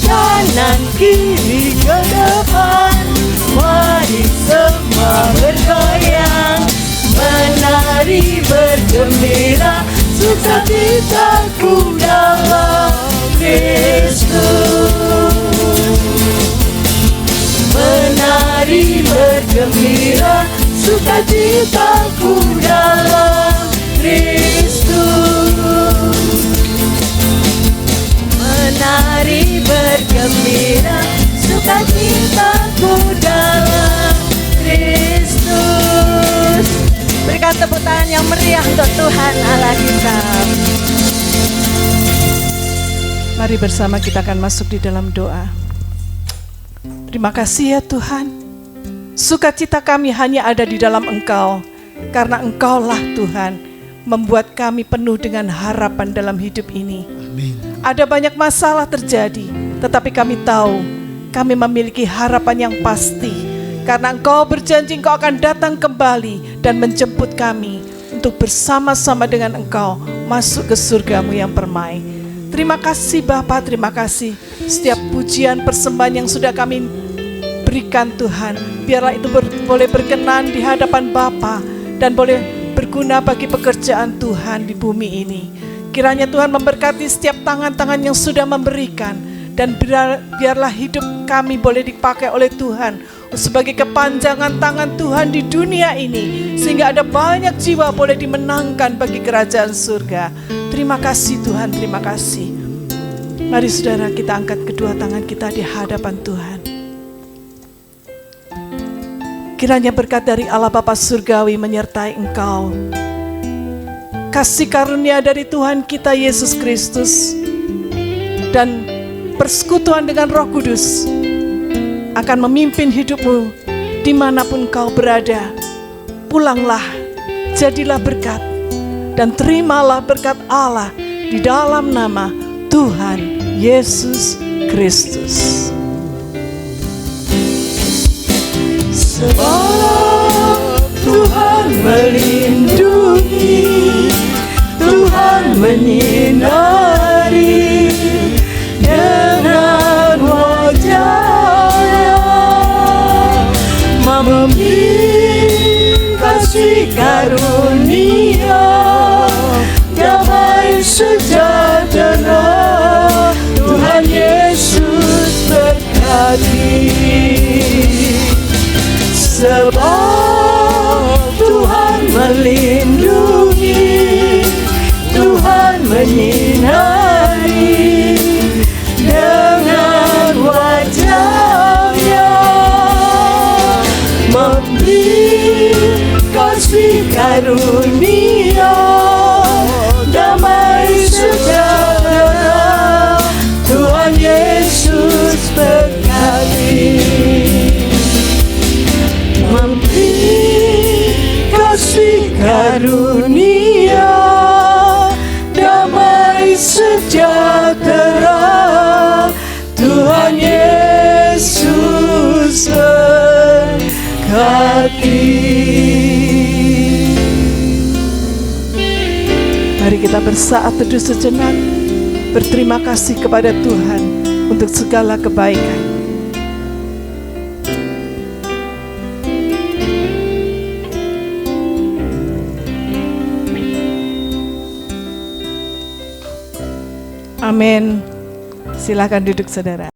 Kanan kiri ke depan, mari semua bergoyang, menari bergembira, sukacitaku dalam Kristus. Menari bergembira, sukacitaku dalam Kristus. Menari bergembira, sukacitaku dalam Kristus. Berikan tepuk tangan yang meriah untuk Tuhan Allah kita. Mari bersama kita akan masuk di dalam doa. Terima kasih ya Tuhan. Sukacita kami hanya ada di dalam Engkau, karena Engkaulah Tuhan membuat kami penuh dengan harapan dalam hidup ini. Amin. Ada banyak masalah terjadi, tetapi kami tahu kami memiliki harapan yang pasti, karena Engkau berjanji Engkau akan datang kembali dan menjemput kami untuk bersama-sama dengan Engkau masuk ke surga-Mu yang permai. Terima kasih Bapa, terima kasih setiap pujian persembahan yang sudah kami berikan Tuhan. Biarlah itu boleh berkenan di hadapan Bapa dan boleh berguna bagi pekerjaan Tuhan di bumi ini. Kiranya Tuhan memberkati setiap tangan-tangan yang sudah memberikan, dan biarlah hidup kami boleh dipakai oleh Tuhan sebagai kepanjangan tangan Tuhan di dunia ini, sehingga ada banyak jiwa boleh dimenangkan bagi kerajaan surga. Terima kasih Tuhan, terima kasih. Mari saudara kita angkat kedua tangan kita di hadapan Tuhan. Kiranya berkat dari Allah Bapa Surgawi menyertai engkau. Kasih karunia dari Tuhan kita Yesus Kristus dan persekutuan dengan Roh Kudus akan memimpin hidupmu dimanapun kau berada. Pulanglah, jadilah berkat, dan terimalah berkat Allah di dalam nama Tuhan Yesus Kristus. Sebab Tuhan melindungi, Tuhan menyinari dengan wajah-Nya, memberi kasih karunia, damai sejahtera. Tuhan Yesus berkati. Sebab Tuhan melindungi, Tuhan menyinari dengan wajah-Nya, memberi kasih karunia, damai sejahtera. Tuhan Yesus berkati. Kasih karunia, damai sejahtera. Tuhan Yesus berkati. Mari kita bersaat teduh sejenak, berterima kasih kepada Tuhan untuk segala kebaikan. Amin. Silakan duduk saudara.